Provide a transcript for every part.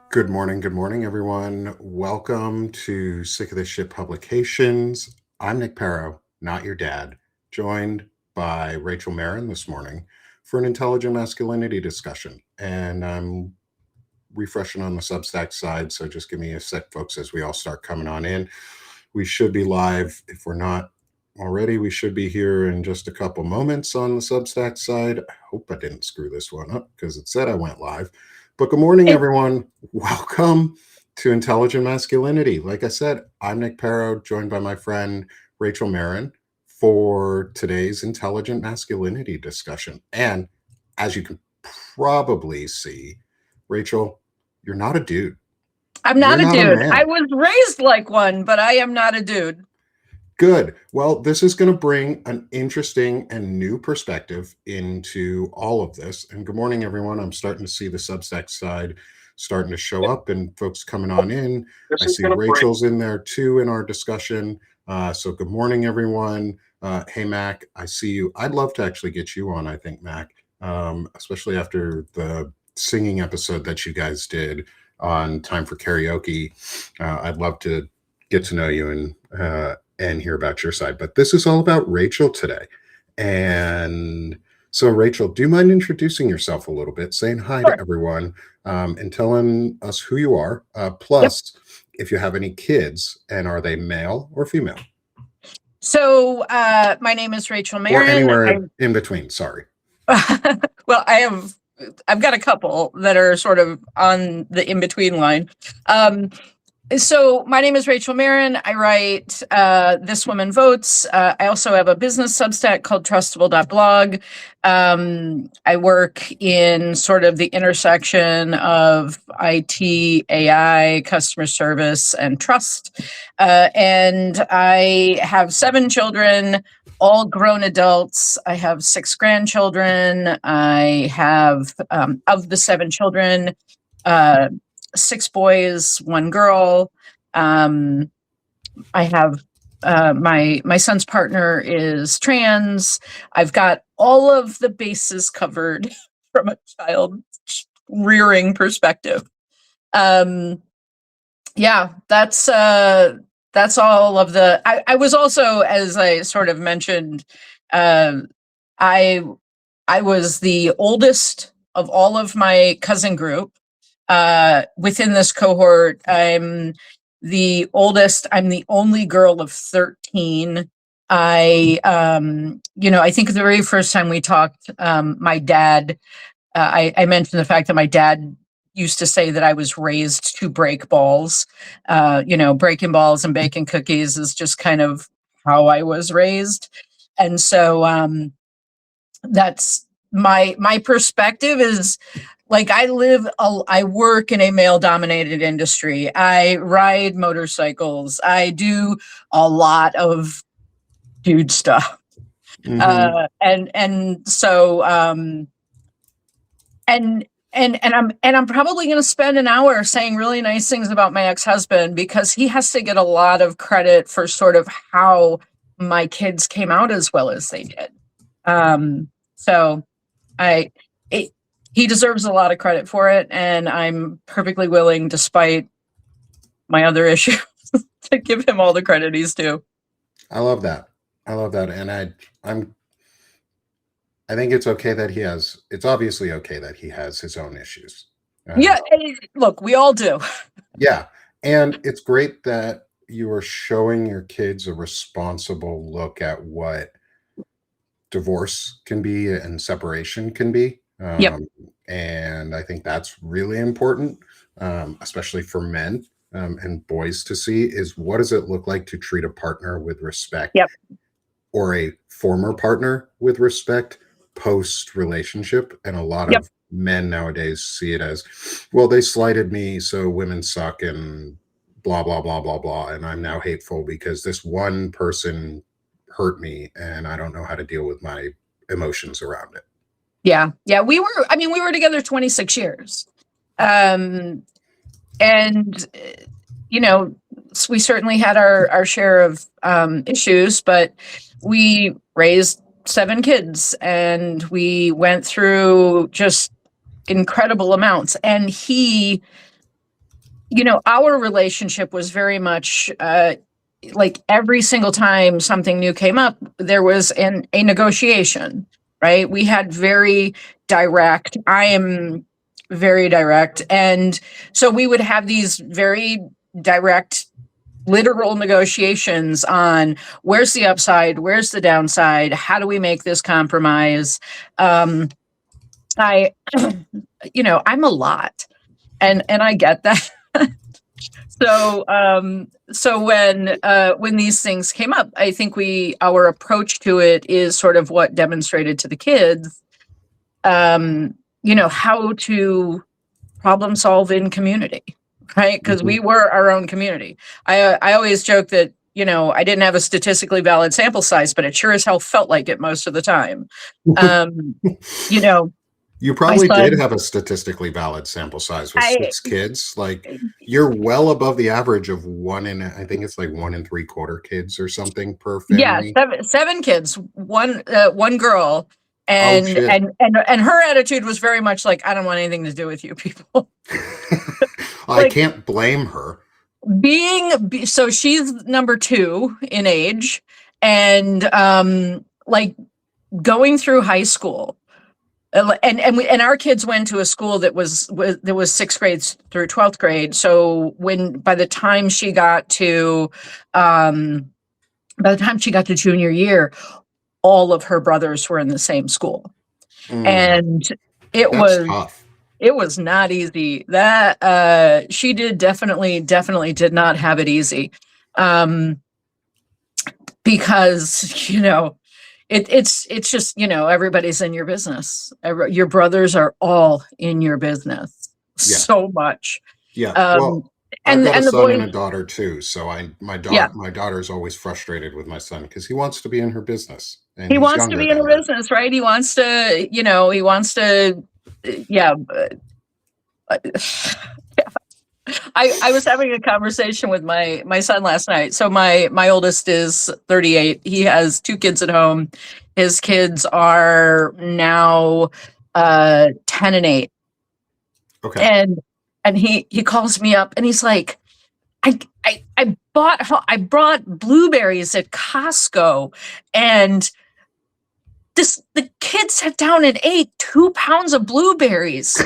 Good morning, everyone. Welcome to Sick of This Shit Publications. I'm Nick Parrow, not your dad, joined by Rachel Maron this morning for an intelligent masculinity discussion. And I'm refreshing on the Substack side, so just give me a sec, folks, as we all start coming on in. We should be live. If we're not already, we should be here in just a couple moments on the Substack side. I hope I didn't screw this one up because it said I went live. But good morning, everyone. Welcome to Intelligent Masculinity. Like I said, I'm Nick Parrow, joined by my friend Rachel Maron for today's Intelligent Masculinity discussion. And as you can probably see, Rachel, you're not a dude. I'm not You're a not a dude. man. I was raised like one, but I am not a dude. Good. Well, this is going to bring an interesting and new perspective into all of this. And good morning, everyone. I'm starting to see the Substack side starting to show up and folks coming on in. I see Rachel's in there too in our discussion. So good morning, everyone. Hey, Mac, I see you. I'd love to actually get you on, I think, Mac, especially after the singing episode that you guys did on Time for Karaoke. I'd love to get to know you and hear about your side. But this is all about Rachel today. And so, Rachel, do you mind introducing yourself a little bit, saying hi to everyone, and telling us who you are? Plus, if you have any kids, and are they male or female? So my name is Rachel Maron. Or anywhere in between, sorry. Well, I've got a couple that are sort of on the in-between line. So my name is Rachel Maron. I write This Woman Votes. I also have a business Substack called Trustable.blog. I work in sort of the intersection of IT, AI, customer service, and trust. And I have 7 children, all grown adults. I have 6 grandchildren. I have, of the 7 children, 6 boys, 1 girl. I have my son's partner is trans. I've got all of the bases covered from a child rearing perspective. Yeah, that's all of the. I was also, as I sort of mentioned, I was the oldest of all of my cousin group. Within this cohort, I'm the oldest. I'm the only girl of 13. I think the very first time we talked, my dad, I mentioned the fact that my dad used to say that I was raised to break balls. Breaking balls and baking cookies is just kind of how I was raised. And so that's my perspective is, like, I work in a male-dominated industry. I ride motorcycles. I do a lot of dude stuff. Mm-hmm. And I'm probably going to spend an hour saying really nice things about my ex-husband, because he has to get a lot of credit for sort of how my kids came out as well as they did. He deserves a lot of credit for it, and I'm perfectly willing, despite my other issues, to give him all the credit he's due. I love that. And I think it's okay that it's obviously okay that he has his own issues. Yeah, look, we all do. Yeah, and it's great that you are showing your kids a responsible look at what divorce can be and separation can be. And I think that's really important, especially for men and boys to see, is what does it look like to treat a partner with respect, or a former partner with respect post relationship. And a lot of men nowadays see it as, well, they slighted me, so women suck and blah, blah, blah, blah, blah. And I'm now hateful because this one person hurt me and I don't know how to deal with my emotions around it. Yeah. We were together 26 years. We certainly had our share of issues, but we raised 7 kids, and we went through just incredible amounts. And he, our relationship was very much like every single time something new came up, there was a negotiation, right? We had very direct, I am very direct. And so we would have these very direct, literal negotiations on where's the upside, where's the downside, how do we make this compromise? I, I'm a lot, and I get that. So when these things came up, I think our approach to it is sort of what demonstrated to the kids, how to problem solve in community, right? Because we were our own community. I always joke that, I didn't have a statistically valid sample size, but it sure as hell felt like it most of the time. You probably did have a statistically valid sample size with 6 kids. Like, you're well above the average of I think it's like 1 3/4 kids or something per family. Yeah, seven kids, one girl, Oh, shit. and her attitude was very much like, I don't want anything to do with you people. I can't blame her. So she's number 2 in age, and going through high school. And our kids went to a school that was 6th grade through 12th grade. So by the time she got to junior year, all of her brothers were in the same school, and That's tough. It was not easy. That she definitely did not have it easy, because it's just, everybody's in your business. Your brothers are all in your business so much. Yeah. Well, I've got a son boys, and a daughter too. So my daughter's always frustrated with my son because he wants to be in her business. And he wants to be in her business, right? He wants to, I was having a conversation with my son last night. So my oldest is 38. He has 2 kids at home. His kids are now 10 and 8. Okay. And he calls me up and he's like, I brought blueberries at Costco, and the kids sat down and ate 2 pounds of blueberries.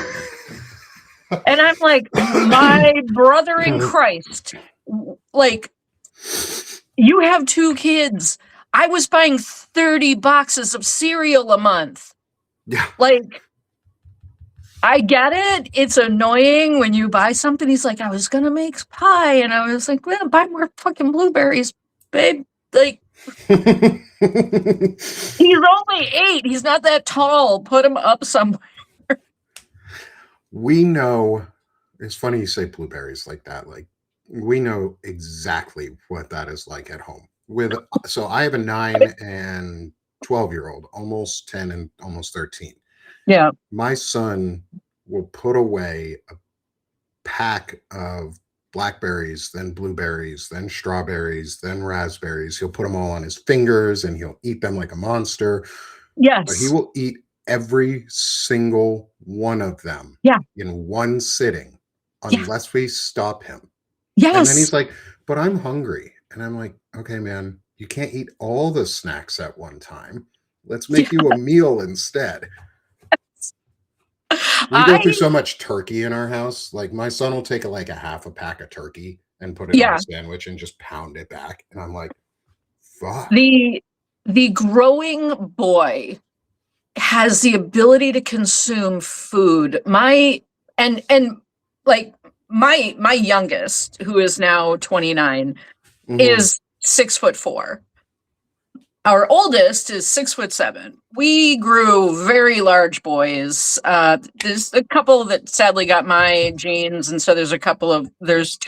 And I'm like, my brother in Christ, like, you have 2 kids. I was buying 30 boxes of cereal a month. Yeah. Like, I get it. It's annoying when you buy something. He's like, I was going to make pie. And I was like, well, buy more fucking blueberries, babe. Like, he's only 8. He's not that tall. Put him up somewhere. We know, it's funny you say blueberries like that. Like, we know exactly what that is like at home. So I have a 9 and 12-year-old, almost 10 and almost 13. Yeah. My son will put away a pack of blackberries, then blueberries, then strawberries, then raspberries. He'll put them all on his fingers and he'll eat them like a monster. Yes. But he will eat every single one of them in one sitting unless we stop him. Yes. And then he's like, but I'm hungry. And I'm like, okay, man, you can't eat all the snacks at one time. Let's make you a meal instead. We go through so much turkey in our house. Like, my son will take a half a pack of turkey and put it on a sandwich and just pound it back. And I'm like, fuck. The growing boy has the ability to consume food. My youngest, who is now 29, is 6'4". Our oldest is 6'7". We grew very large boys. There's a couple that sadly got my genes, and so there's 2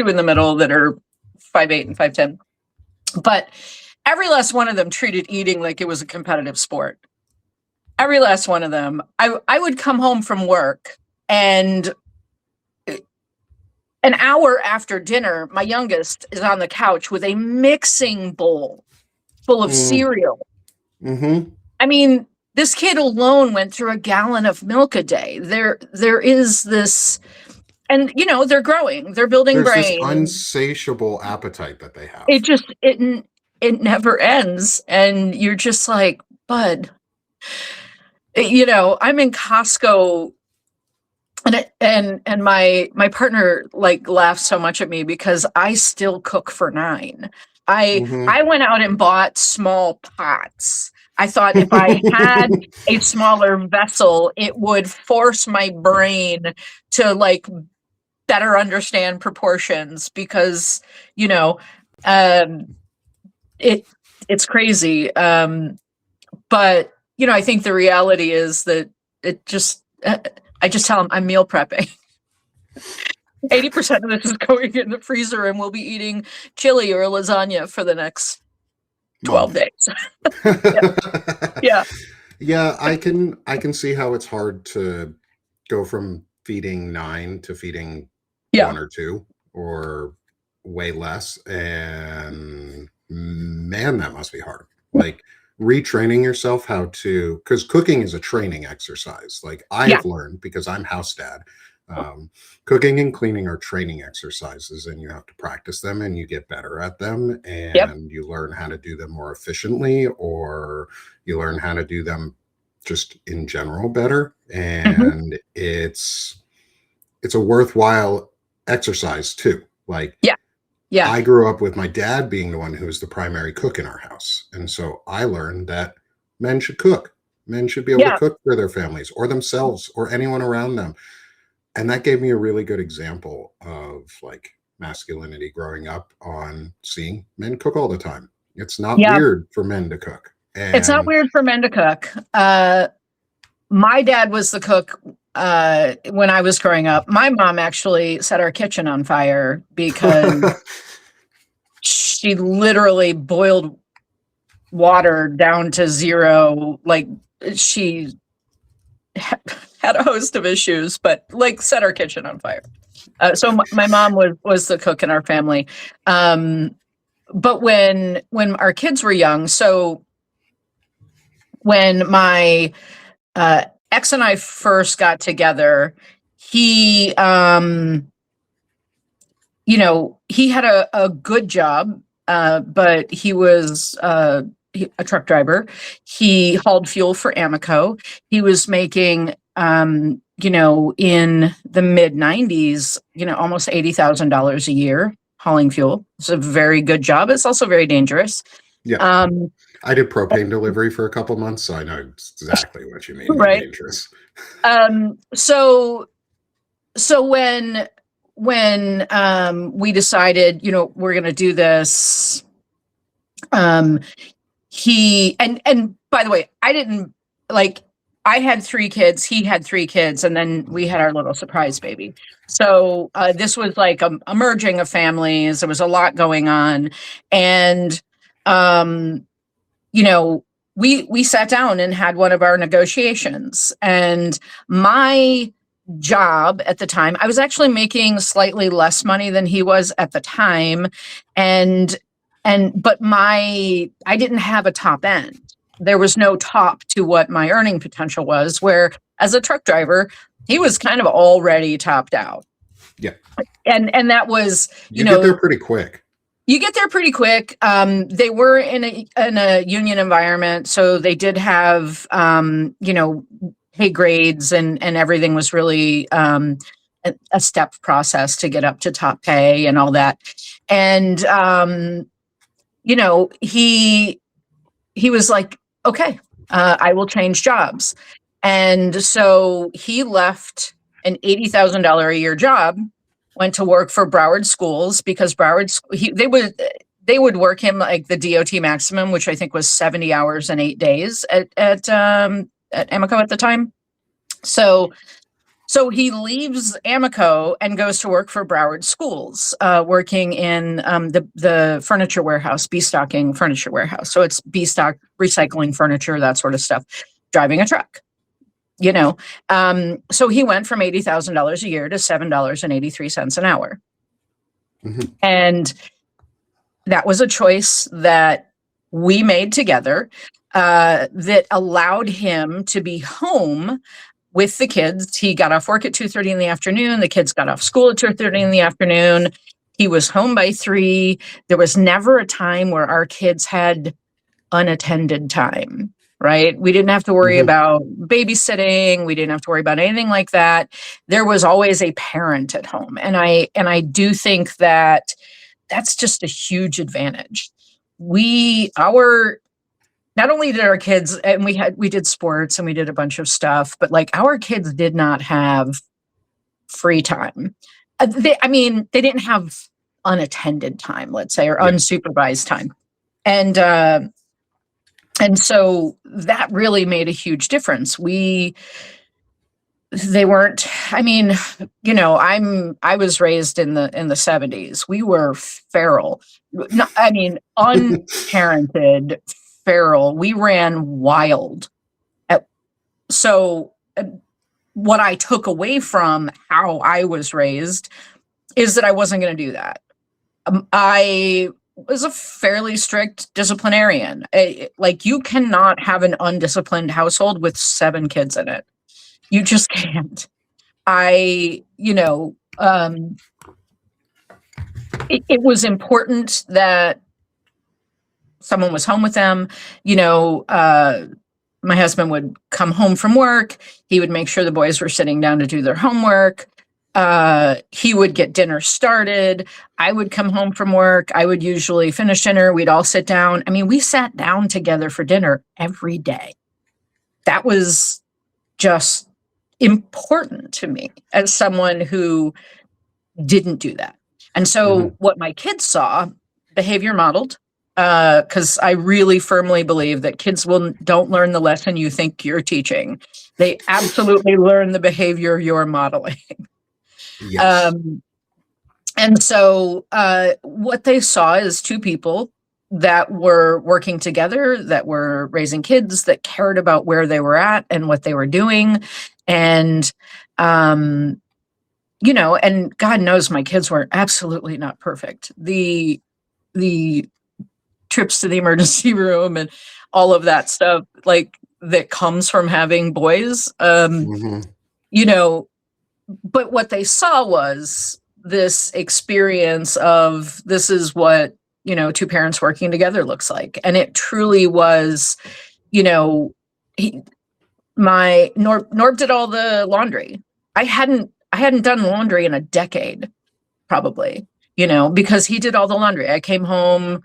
in the middle that are 5'8" and 5'10". But every last one of them treated eating like it was a competitive sport. Every last one of them. I would come home from work, and an hour after dinner, my youngest is on the couch with a mixing bowl full of cereal. Mm-hmm. I mean, this kid alone went through a gallon of milk a day. There is this, and they're growing, they're building There's this brain. unsatiable appetite that they It have. just, it never ends. And you're just like, bud, I'm in Costco, and my partner like laughs so much at me because I still cook for 9. Hmm. I went out and bought small pots. I thought if I had a smaller vessel, it would force my brain to like better understand proportions, because um it's crazy. But I think the reality is that it just I just tell them I'm meal prepping. 80% of this is going in the freezer, and we'll be eating chili or lasagna for the next 12 Month. days. Yeah. Yeah. Yeah, I can see how it's hard to go from feeding 9 to feeding Yeah. 1 or 2 or way less. And man, that must be hard. Like retraining yourself how to, because cooking is a training exercise. Like I Yeah. have learned because I'm house dad. Cooking and cleaning are training exercises, and you have to practice them and you get better at them, Yep. and you learn how to do them more efficiently, or you learn how to do them just in general better. Hmm. And it's a worthwhile exercise too. Like Yeah. Yeah. I grew up with my dad being the one who was the primary cook in our house. And so I learned that men should cook. Men should be able to Yeah. cook for their families or themselves or anyone around them. And that gave me a really good example of like masculinity growing up, on seeing men cook all the time. It's not Yeah. weird for men to cook. It's not And weird for men to cook. My dad was the cook when I was growing up. My mom actually set our kitchen on fire because she literally boiled water down to zero. Like, she had a host of issues, but like set our kitchen on fire. So my mom was the cook in our family. But when our kids were young, so when my ex and I first got together, he he had a good job, but he was a truck driver. He hauled fuel for Amoco. He was making, in the mid 90s, almost $80,000 a year hauling fuel. It's a very good job. It's also very dangerous. yeah, Um, I did propane delivery for a couple months, so I know exactly what you mean by right. dangerous. So when we decided, we're going to do this, he, and by the way, I had 3 kids, he had 3 kids, and then we had our little surprise baby. So this was like a merging of families. There was a lot going on. And, we sat down and had one of our negotiations. And my job at the time, I was actually making slightly less money than he was at the time. But I didn't have a top end. There was no top to what my earning potential was, where as a truck driver, he was kind of already topped out. Yeah. And that was, you get there pretty quick. You get there pretty quick. They were in a union environment, so they did have, pay grades, and everything was really a step process to get up to top pay and all that. And he was like, okay, I will change jobs. And so he left an $80,000 a year job, went to work for Broward Schools, because they would work him like the DOT maximum, which I think was 70 hours and 8 days at Amoco at the time. So he leaves Amoco and goes to work for Broward Schools, working in the furniture warehouse, B-stocking furniture warehouse. So it's B-stock, recycling furniture, that sort of stuff, driving a truck. So he went from $80,000 a year to $7.83 an hour. Mm-hmm. And that was a choice that we made together. that allowed him to be home with the kids. He got off work at 2:30 in the afternoon. The kids got off school at 2:30 in the afternoon. He was home by 3. There was never a time where our kids had unattended time, right? We didn't have to worry about babysitting. We didn't have to worry about anything like that. There was always a parent at home. And I do think that that's just a huge advantage. Not only did our kids, and we did sports and we did a bunch of stuff, but like our kids did not have free time. They didn't have unattended time, let's say, or unsupervised time. And so that really made a huge difference. They weren't, I was raised in the 70s. We were feral. Unparented, feral. We ran wild. So what I took away from how I was raised is that I wasn't going to do that. I was a fairly strict disciplinarian. Like, you cannot have an undisciplined household with 7 kids in it. You just can't. It was important that someone was home with them. My husband would come home from work. He would make sure the boys were sitting down to do their homework. He would get dinner started. I would come home from work. I would usually finish dinner. We'd all sit down. We sat down together for dinner every day. That was just important to me as someone who didn't do that. And so what my kids saw, behavior modeled, because I really firmly believe that kids don't learn the lesson you think you're teaching. They absolutely learn the behavior you're modeling. Yes. And so what they saw is 2 people that were working together, that were raising kids, that cared about where they were at and what they were doing. And, and God knows my kids were absolutely not perfect. The trips to the emergency room and all of that stuff, like, that comes from having boys, but what they saw was this experience of, this is what, 2 parents working together looks like. And it truly was, Norb did all the laundry. I hadn't done laundry in a decade, probably, because he did all the laundry. I came home,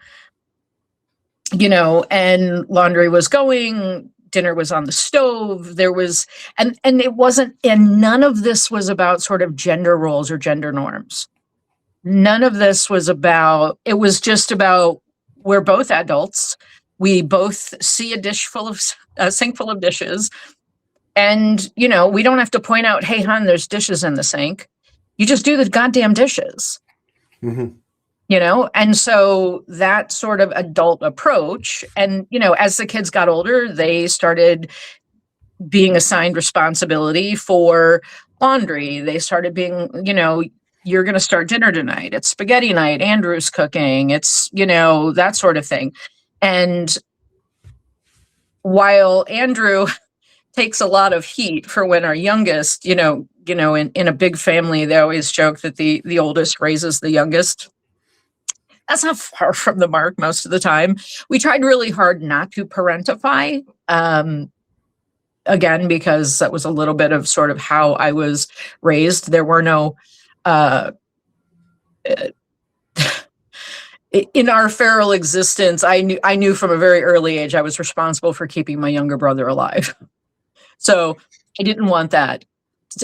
and laundry was going, dinner was on the stove. There was, and it wasn't, and none of this was about sort of gender roles or gender norms. None of this was about, it was just about, we're both adults. We both see a sink full of dishes. And, we don't have to point out, hey, hon, there's dishes in the sink. You just do the goddamn dishes. And so that sort of adult approach. And, as the kids got older, they started being assigned responsibility for laundry. They started being, you're going to start dinner tonight. It's spaghetti night. Andrew's cooking. It's, that sort of thing. And while Andrew takes a lot of heat for when our youngest, in a big family, they always joke that the oldest raises the youngest. That's not far from the mark most of the time. We tried really hard not to parentify, again, because that was a little bit of sort of how I was raised. There were no, in our feral existence, I knew from a very early age I was responsible for keeping my younger brother alive. So I didn't want that.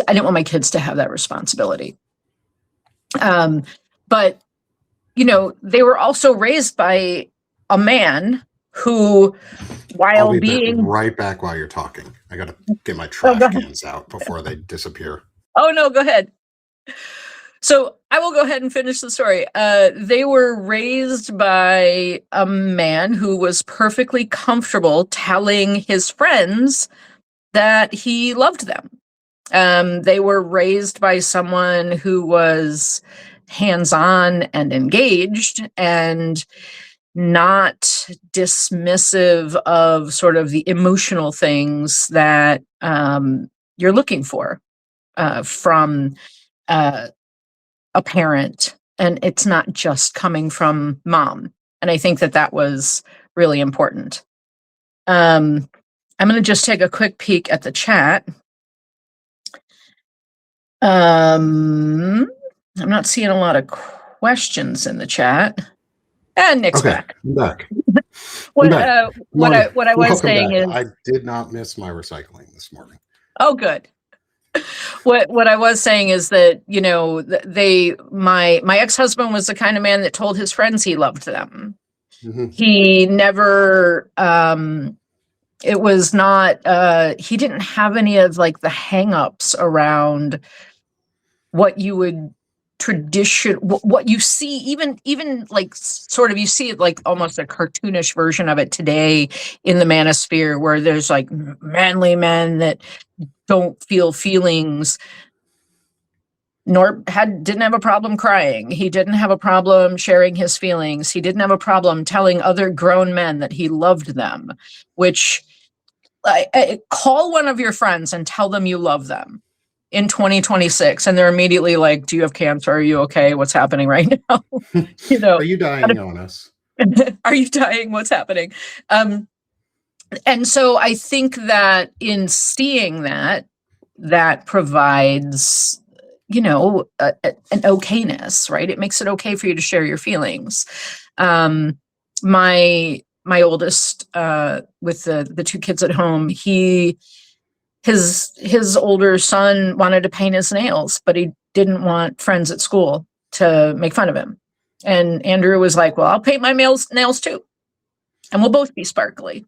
I didn't want my kids to have that responsibility. But they were also raised by a man who, while I'll be being right back while you're talking. I got to get my trash cans out before they disappear. Oh, no, go ahead. So I will go ahead and finish the story. They were raised by a man who was perfectly comfortable telling his friends that he loved them. They were raised by someone who was hands-on and engaged, and not dismissive of sort of the emotional things that you're looking for from a parent, and it's not just coming from mom. And I think that was really important. I'm going to just take a quick peek at the chat. I'm not seeing a lot of questions in the chat. And Nick's back. I'm back. What I was saying back. is, I did not miss my recycling this morning. Oh, good. What I was saying is that, you know, my ex-husband was the kind of man that told his friends he loved them. Mm-hmm. He never, it was not, he didn't have any of like the hang-ups around what you would what you see, even like sort of, you see it like almost a cartoonish version of it today in the manosphere, where there's like manly men that don't feel feelings. Norb didn't have a problem crying. He didn't have a problem sharing his feelings. He didn't have a problem telling other grown men that he loved them, which call one of your friends and tell them you love them in 2026, and they're immediately like, do you have cancer? Are you okay? What's happening right now? You know, are you dying on us? Are you dying? What's happening? And so I think that in seeing that provides, you know, an okayness, right? It makes it okay for you to share your feelings. My oldest, with the two kids at home, his older son wanted to paint his nails, but he didn't want friends at school to make fun of him. And Andrew was like, well, I'll paint my nails too, and we'll both be sparkly.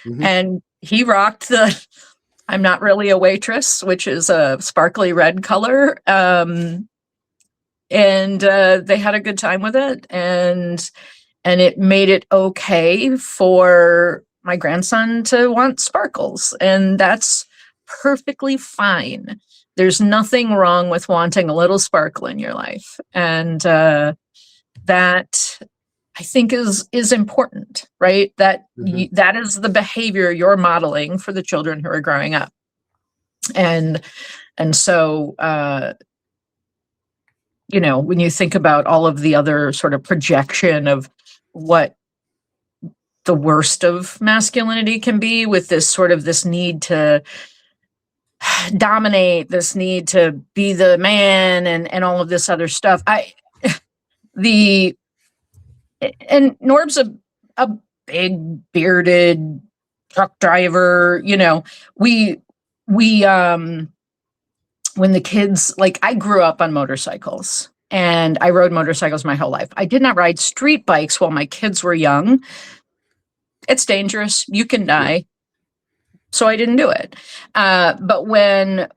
Mm-hmm. And he rocked the I'm not really a waitress, which is a sparkly red color. And they had a good time with it. And it made it okay for my grandson to want sparkles. And that's perfectly fine. There's nothing wrong with wanting a little sparkle in your life. And that, I think, is important, right? That mm-hmm. That is the behavior you're modeling for the children who are growing up. And so, you know, when you think about all of the other sort of projection of what the worst of masculinity can be, with this need to dominate, this need to be the man, and all of this other stuff. And Norb's a big bearded truck driver. You know, we when the kids, like, I grew up on motorcycles and I rode motorcycles my whole life. I did not ride street bikes while my kids were young. It's dangerous. You can die. So I didn't do it. But when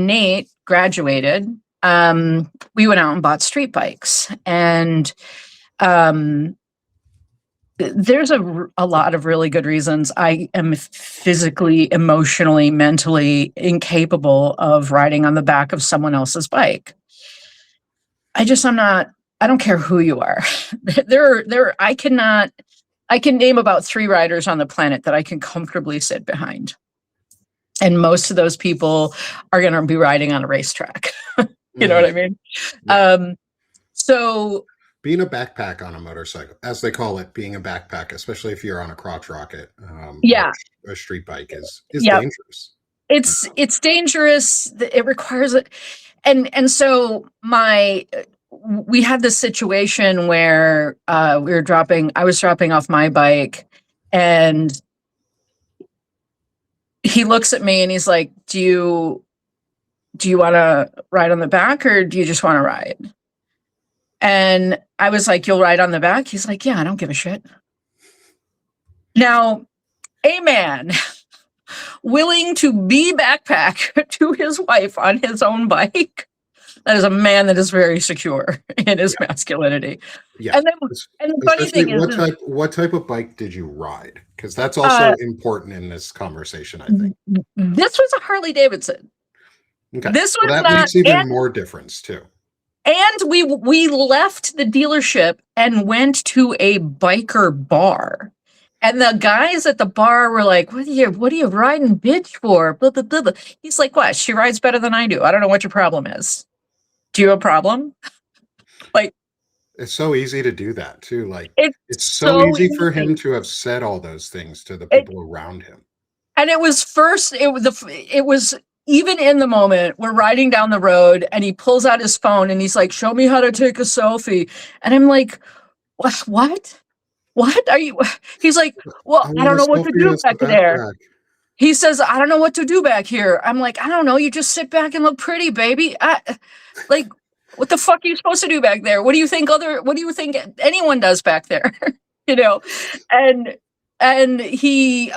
Nate graduated, we went out and bought street bikes, and there's a lot of really good reasons I am physically, emotionally, mentally incapable of riding on the back of someone else's bike. I don't care who you are. I can name about 3 riders on the planet that I can comfortably sit behind. And most of those people are going to be riding on a racetrack. You know what I mean? Yeah. So being a backpack on a motorcycle, as they call it, being a backpack, especially if you're on a crotch rocket, a street bike is dangerous. It's dangerous. It requires it. And so we had this situation where I was dropping off my bike, and he looks at me and he's like, do you want to ride on the back, or do you just want to ride? And I was like, you'll ride on the back? He's like, yeah, I don't give a shit. Now, a man willing to be backpack to his wife on his own bike, that is a man that is very secure in his masculinity. Yeah. And the funny thing is, what type of bike did you ride? Because that's also important in this conversation, I think. This was a Harley Davidson. Okay. This was that makes even more difference too. And we left the dealership and went to a biker bar. And the guys at the bar were like, what are you riding bitch for? Blah, blah, blah, blah. He's like, what? She rides better than I do. I don't know what your problem is. Do you have a problem? Like, It's so easy to do that too. Like, it's it's so so easy for him easy. to have said all those things to the It, people around him. and it was first, it was even in the moment, we're riding down the road and he pulls out his phone and he's like, show me how to take a selfie. And I'm like, what? What are you? He's like, well, I I want don't a know what to selfie do as the back there. backpack. He says, I don't know what to do back here. I'm like, I don't know. You just sit back and look pretty, baby. Like, what the fuck are you supposed to do back there? What do you think anyone does back there? You know? And he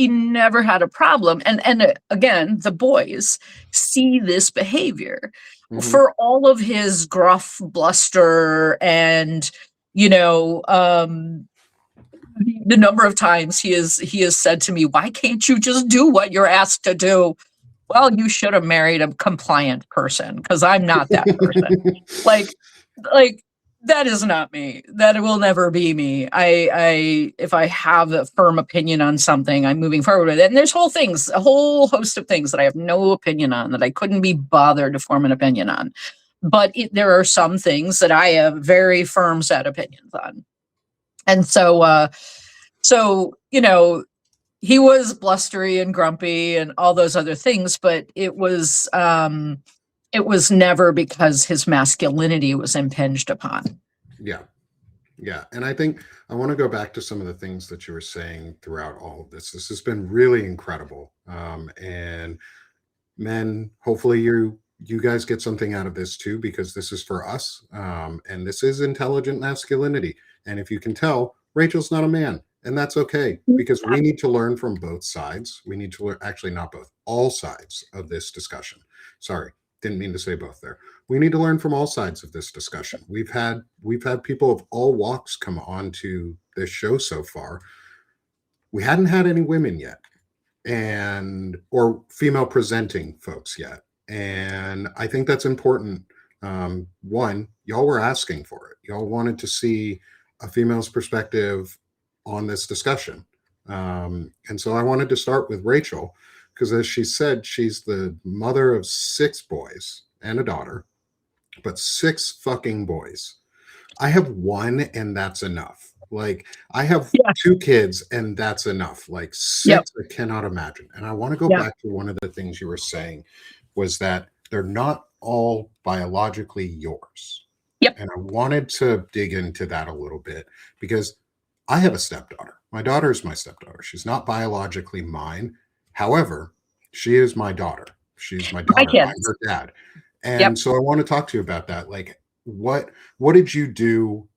never had a problem. And again, the boys see this behavior Mhm. for all of his gruff bluster and, you know, the number of times he has said to me, why can't you just do what you're asked to do? Well, you should have married a compliant person because I'm not that person. Like, like that is not me. That will never be me. If I have a firm opinion on something, I'm moving forward with it. And there's a whole host of things that I have no opinion on, that I couldn't be bothered to form an opinion on. But there are some things that I have very firm set opinions on. And so, you know, he was blustery and grumpy and all those other things, but it was never because his masculinity was impinged upon. Yeah. Yeah. And I think I want to go back to some of the things that you were saying throughout all of this. This has been really incredible. And men, hopefully you guys get something out of this too, because this is for us. And this is intelligent masculinity. And if you can tell, Rachel's not a man. And that's okay, because we need to learn from both sides. We need to learn, actually, not both, all sides of this discussion. Sorry, didn't mean to say both there. We need to learn from all sides of this discussion. We've had people of all walks come on to this show so far. We hadn't had any women yet, and or female presenting folks yet. And I think that's important. One, y'all were asking for it. Y'all wanted to see a female's perspective on this discussion. And so I wanted to start with Rachel, because as she said, she's the mother of 6 boys and a daughter, but 6 fucking boys. I have 1 and that's enough. Like, I have Yeah. 2 kids and that's enough. Like 6, Yep. I cannot imagine. And I want to go Yep. back to one of the things you were saying, was that they're not all biologically yours. Yep. And I wanted to dig into that a little bit, because I have a stepdaughter. My daughter is my stepdaughter. She's not biologically mine. However, she is my daughter. She's my My daughter. I'm kids. her dad. And Yep. so I want to talk to you about that. Like, what did you do,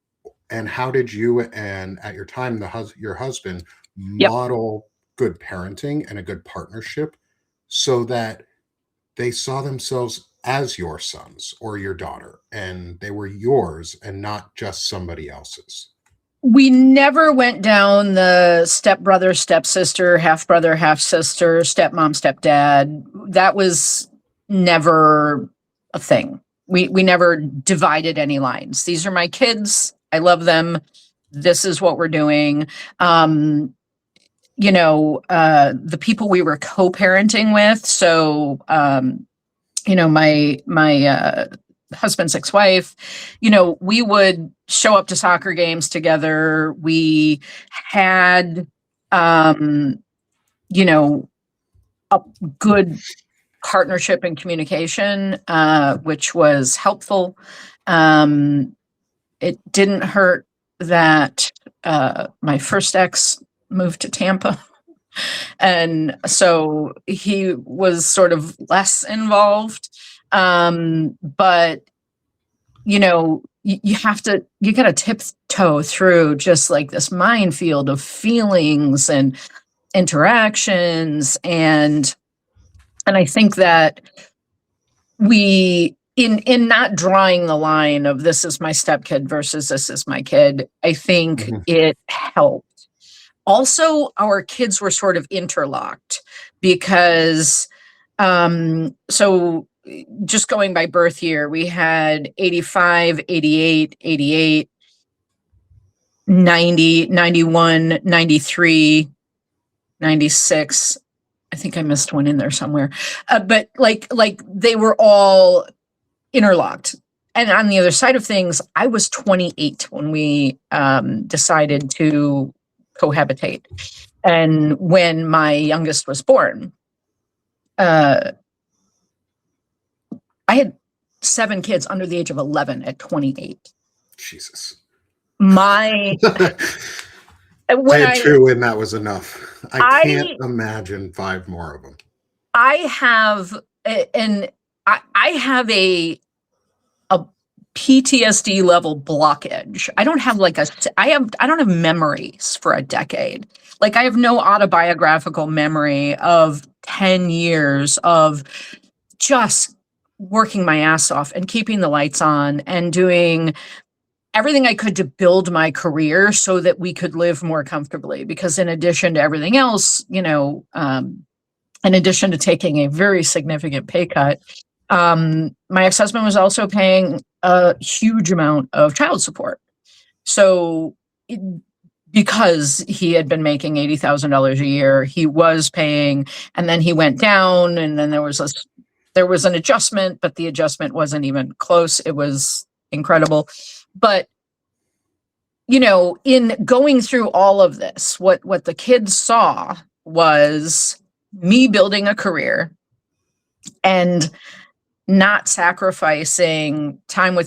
and how did you, and at your time your husband, Yep. model good parenting and a good partnership, so that they saw themselves as your sons or your daughter, and they were yours and not just somebody else's? We never went down the stepbrother, stepsister, half brother, half sister, stepmom, stepdad. That was never a thing. We never divided any lines. These are my kids. I love them. This is what we're doing. The people we were co-parenting with. So, my husband's ex-wife, we would show up to soccer games together. We had, a good partnership and communication, which was helpful. It didn't hurt that my first ex moved to Tampa. And so he was sort of less involved. But you gotta tiptoe through just like this minefield of feelings and interactions. And I think that in not drawing the line of this is my stepkid versus this is my kid, I think Mhm. it helped. Also, our kids were sort of interlocked because, so just going by birth year, we had 85, 88, 88, 90, 91, 93, 96. I think I missed one in there somewhere. But like they were all interlocked. And on the other side of things, I was 28 when we decided to cohabitate. And when my youngest was born, I had 7 kids under the age of 11 at 28. Jesus. My I had 2 and that was enough. I can't imagine 5 more of them. I have a PTSD level blockage. I don't have I don't have memories for a decade. Like, I have no autobiographical memory of 10 years of just working my ass off and keeping the lights on and doing everything I could to build my career so that we could live more comfortably. Because in addition to everything else, in addition to taking a very significant pay cut, my ex-husband was also paying a huge amount of child support. So because he had been making $80,000 a year, he was paying, and then he went down, and then there was an adjustment, but the adjustment wasn't even close. It was incredible. But, in going through all of this, what the kids saw was me building a career and not sacrificing time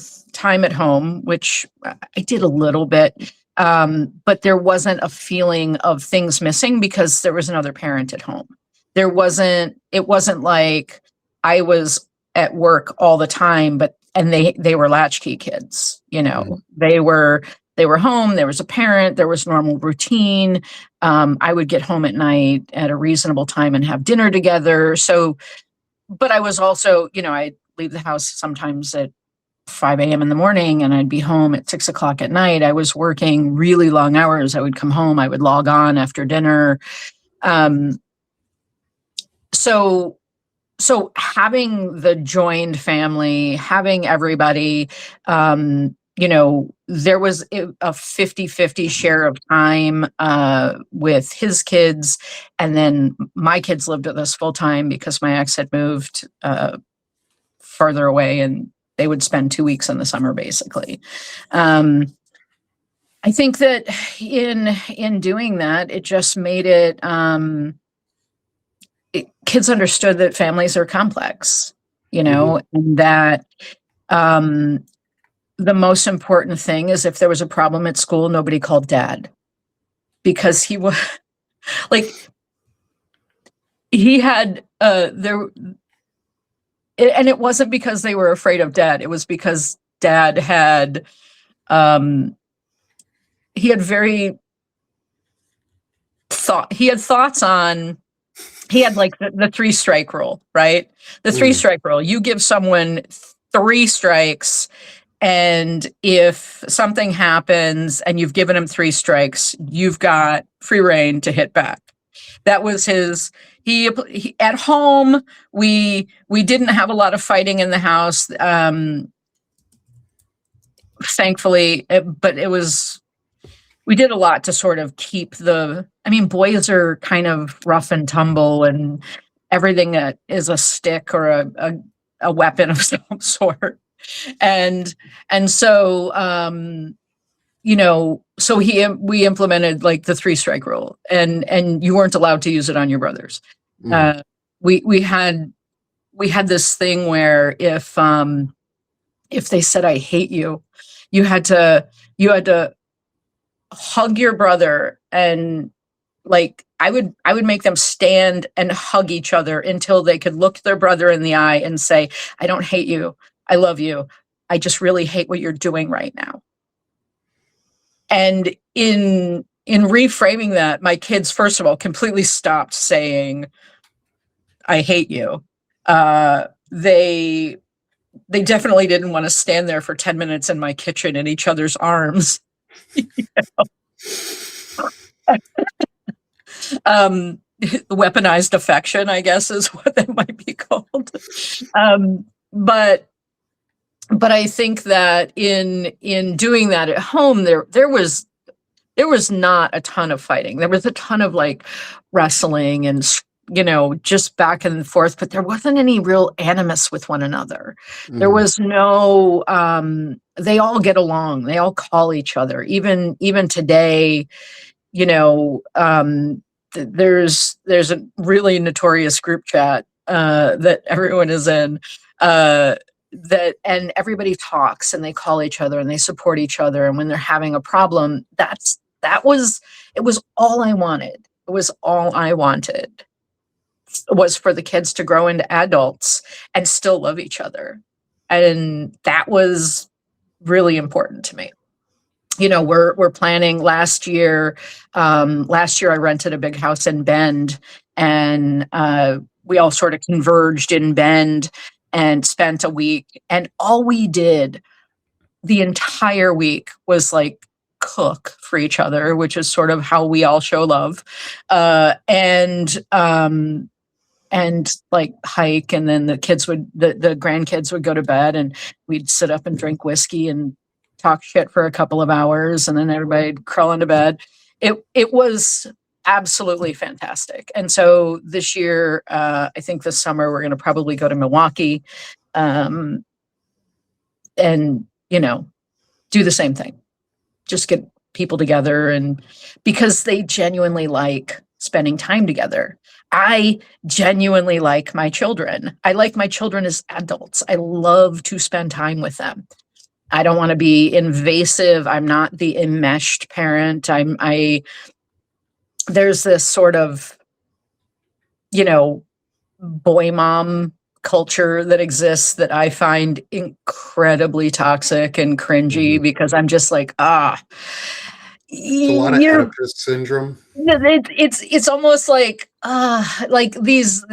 at home, which I did a little bit. But there wasn't a feeling of things missing because there was another parent at home. It wasn't like I was at work all the time, and they were latchkey kids, Mm-hmm. They were home, there was a parent, there was normal routine. I would get home at night at a reasonable time and have dinner together. So, but I was also, I'd leave the house sometimes at 5 a.m. in the morning and I'd be home at 6 o'clock at night. I was working really long hours. I would come home, I would log on after dinner. So having the joined family, having everybody, there was a 50-50 share of time with his kids. And then my kids lived with us full time because my ex had moved further away, and they would spend 2 weeks in the summer, basically. I think that in doing that, it just made it, kids understood that families are complex, and that the most important thing is if there was a problem at school, nobody called dad, because he was like, he had and it wasn't because they were afraid of dad. It was because dad had he had thoughts on. He had like the 3 strike rule, right? The 3 strike rule. You give someone 3 strikes, and if something happens and you've given him 3 strikes, you've got free reign to hit back. That was his. He at home, we didn't have a lot of fighting in the house, thankfully, but we did a lot to sort of keep boys are kind of rough and tumble, and everything that is a stick or a weapon of some sort. And so, we implemented like the 3 strike rule, and you weren't allowed to use it on your brothers. We had this thing where if they said, "I hate you," you had to hug your brother, and like I would make them stand and hug each other until they could look their brother in the eye and say, "I don't hate you. I love you. I just really hate what you're doing right now." And in reframing that, my kids, first of all, completely stopped saying, "I hate you." They definitely didn't want to stand there for 10 minutes in my kitchen in each other's arms. weaponized affection, I guess is what that might be called. Um, but I think that in doing that at home, there was not a ton of fighting. There was a ton of like wrestling and just back and forth, but there wasn't any real animus with one another. There was no they all get along. They all call each other. Even today, there's a really notorious group chat that everyone is in, and everybody talks and they call each other and they support each other, and when they're having a problem, it was all I wanted. It was all I wanted was for the kids to grow into adults and still love each other. And that was really important to me. We're planning last year. Last year I rented a big house in Bend, and we all sort of converged in Bend and spent a week. And all we did the entire week was like cook for each other, which is sort of how we all show love. And like hike, and then the grandkids would go to bed, and we'd sit up and drink whiskey and talk shit for a couple of hours, and then everybody'd crawl into bed. It was absolutely fantastic. And so this year, I think this summer we're going to probably go to Milwaukee, and do the same thing. Just get people together, and because they genuinely like spending time together. I genuinely like my children. I like my children as adults. I love to spend time with them. I don't want to be invasive. I'm not the enmeshed parent. There's this sort of, boy mom culture that exists that I find incredibly toxic and cringy, because I'm just like, It's a lot of Oedipus syndrome. It's almost like these,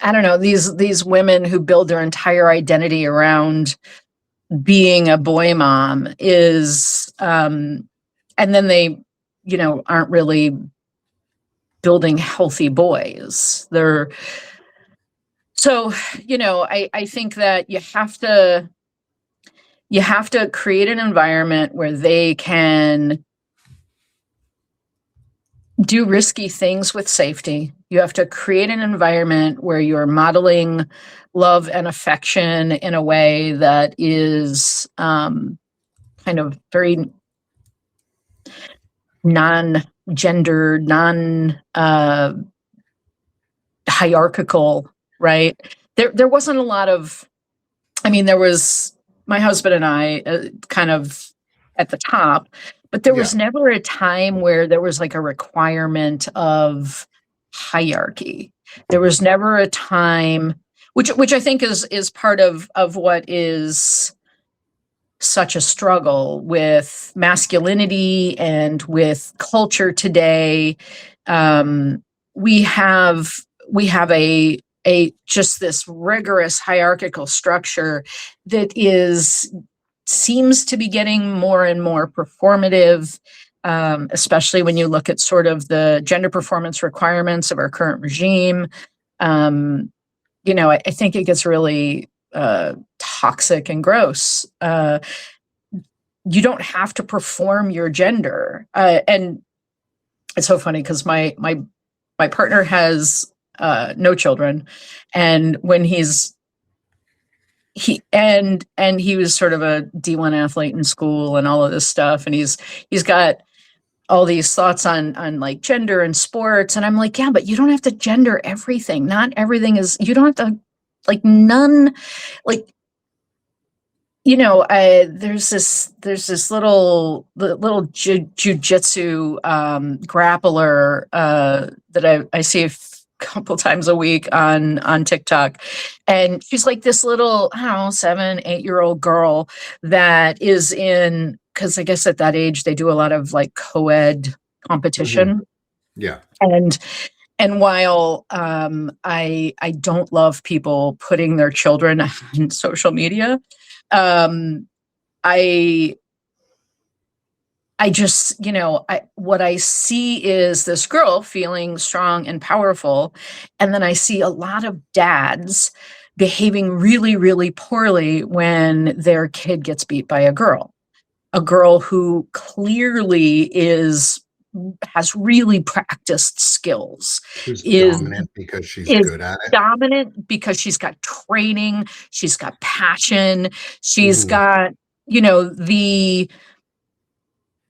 I don't know, these women who build their entire identity around being a boy mom is, and then they, aren't really building healthy boys. I think that you have to create an environment where they can do risky things with safety. You have to create an environment where you're modeling love and affection in a way that is kind of very non-gendered, hierarchical, right? There wasn't a lot of, there was my husband and I kind of at the top, but there was never a time where there was like a requirement of hierarchy. There was never a time, which I think is part of what is such a struggle with masculinity and with culture today. We have a just this rigorous hierarchical structure that seems to be getting more and more performative, especially when you look at sort of the gender performance requirements of our current regime. I think it gets really toxic and gross. You don't have to perform your gender. And it's so funny because my partner has no children, and when he was sort of a D1 athlete in school and all of this stuff, and he's got all these thoughts on like gender and sports, and I'm like, yeah, but you don't have to gender everything. Not everything is, you don't have to, like, none, like, there's this little jujitsu grappler that I see couple times a week on TikTok, and she's like this little, I don't know, 7-8-year-old girl that is in, because I guess at that age they do a lot of like co-ed competition. Yeah. And while I don't love people putting their children on social media, I I just, what I see is this girl feeling strong and powerful. And then I see a lot of dads behaving really, really poorly when their kid gets beat by a girl who clearly has really practiced skills, Who's is dominant because she's is good at it. dominant because she's got training, she's got passion, she's Mhm. got, the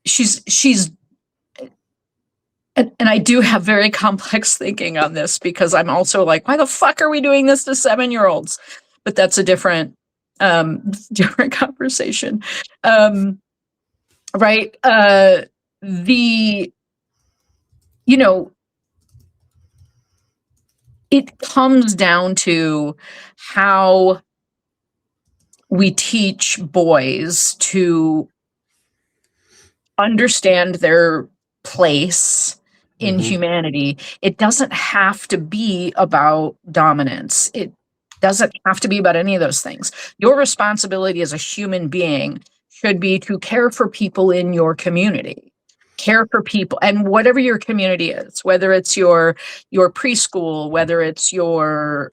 she's and I do have very complex thinking on this because I'm also like, why the fuck are we doing this to 7-year-olds? But that's a different conversation. Right. The, you know, it comes down to how we teach boys to understand their place in Mhm. humanity. It doesn't have to be about dominance. It doesn't have to be about any of those things. Your responsibility as a human being should be to care for people in your community. Care for people, and whatever your community is, whether it's your preschool, whether it's your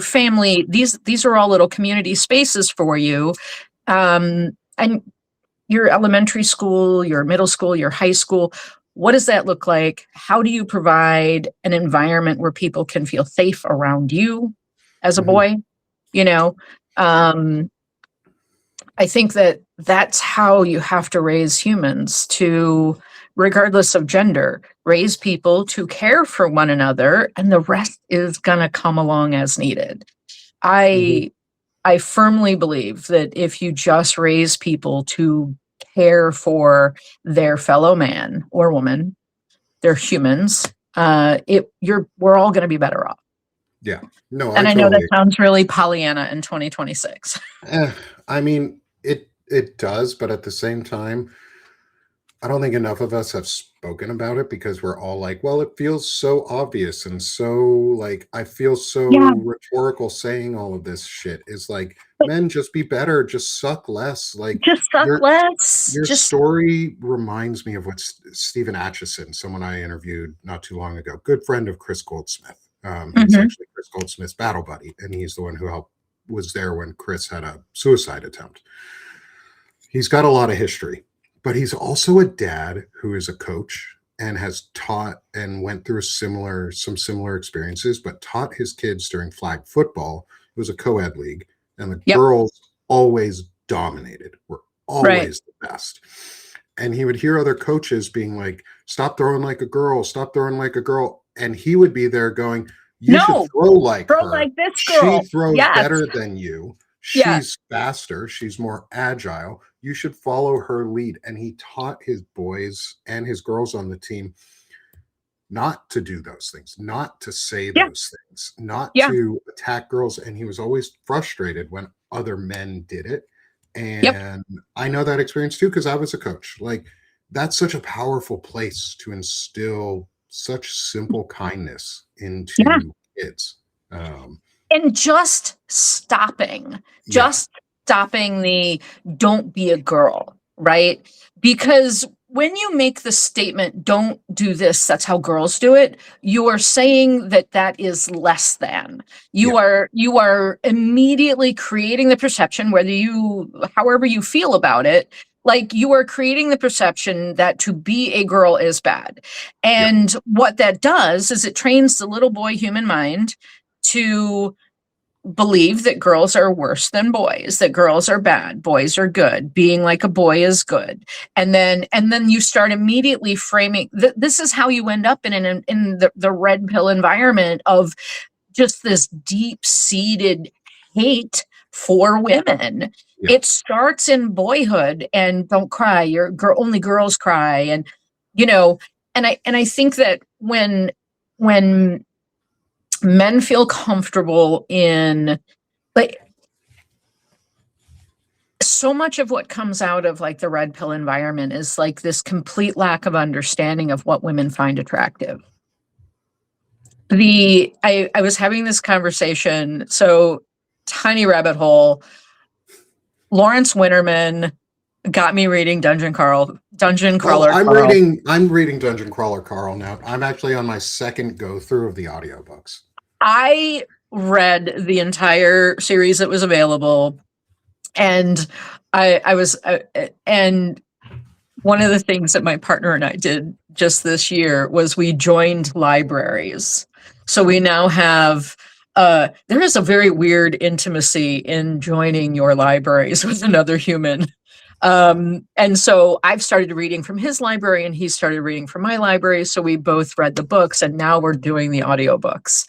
family, these are all little community spaces for you. And your elementary school, your middle school, your high school, what does that look like? How do you provide an environment where people can feel safe around you as a Mhm. boy? You know, um, I think that that's how you have to raise humans to, regardless of gender, raise people to care for one another, and the rest is going to come along as needed. Mhm. I I firmly believe that if you just raise people to care for their fellow man or woman, they're humans, we're all going to be better off. Yeah. No, I And I know that totally. sounds really Pollyanna in 2026. Eh, I mean, it does, but at the same time, I don't think enough of us have spoken about it because we're all like, well, it feels so obvious and so like I feel Yeah, so rhetorical saying all of this shit is like, but men, just be better, just suck less. Like just suck your less. your Just story reminds me of what Stephen Atchison, someone I interviewed not too long ago, good friend of Chris Goldsmith. He's Mhm. actually Chris Goldsmith's battle buddy, and he's the one who helped was there when Chris had a suicide attempt. He's got a lot of history, but he's also a dad who is a coach and has taught and went through some similar experiences, but taught his kids during flag football. It was a co-ed league, and the Yep. girls always dominated, were Right. always the best. And he would hear other coaches being like, stop throwing like a girl, stop throwing like a girl. And he would be there going, you should No, throw like girl her. like this She girl. throws Yes. better than you. Yeah. She's faster. She's more agile. You should follow her lead. And he taught his boys and his girls on the team not to do those things, not to say Yeah. those things, not Yeah. to attack girls. And he was always frustrated when other men did it. Yep. And I know that experience too, because I was a coach. Like, that's such a powerful place to instill such simple kindness Yeah. into kids. Um, And yeah, just stopping the don't be a girl, right? Because when you make the statement, don't do this, that's how girls do it, you are saying that that is less than. yeah, You are immediately creating the perception, however you feel about it, like you are creating the perception that to be a girl is bad. yeah, And what that does is it trains the little boy human mind to believe that girls are worse than boys, that girls are bad, boys are good, being like a boy is good. And then you start immediately framing this is how you end up in the red pill environment of just this deep-seated hate for women. yeah. It starts in boyhood, and don't cry, only girls cry. And you know and I think that when men feel comfortable in, like, so much of what comes out of like the red pill environment is like this complete lack of understanding of what women find attractive. I was having this conversation, so tiny rabbit hole. Lawrence Winterman got me reading Dungeon Oh, Crawler Carl. I'm reading Dungeon Crawler Carl now. I'm actually on my second go through of the audiobooks. I read the entire series that was available, and and one of the things that my partner and I did just this year was we joined libraries. So we now have there is a very weird intimacy in joining your libraries with another human. And so I've started reading from his library and he started reading from my library. So we both read the books and now we're doing the audiobooks.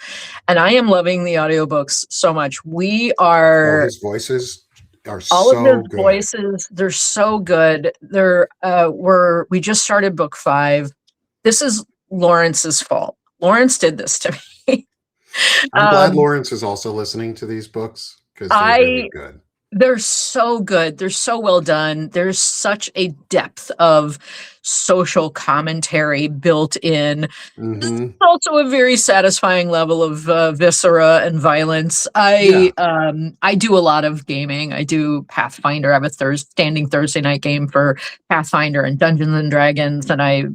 And I am loving the audiobooks so much. All his voices are All of so his good. voices, they're so good. We just started book 5. This is Lawrence's fault. Lawrence did this to me. I'm glad Lawrence is also listening to these books because they're really good. They're so good. They're so well done. There's such a depth of social commentary built in. There's also a very satisfying level of viscera and violence. I do a lot of gaming. I do Pathfinder. I have a standing Thursday night game for Pathfinder and Dungeons and Dragons, and I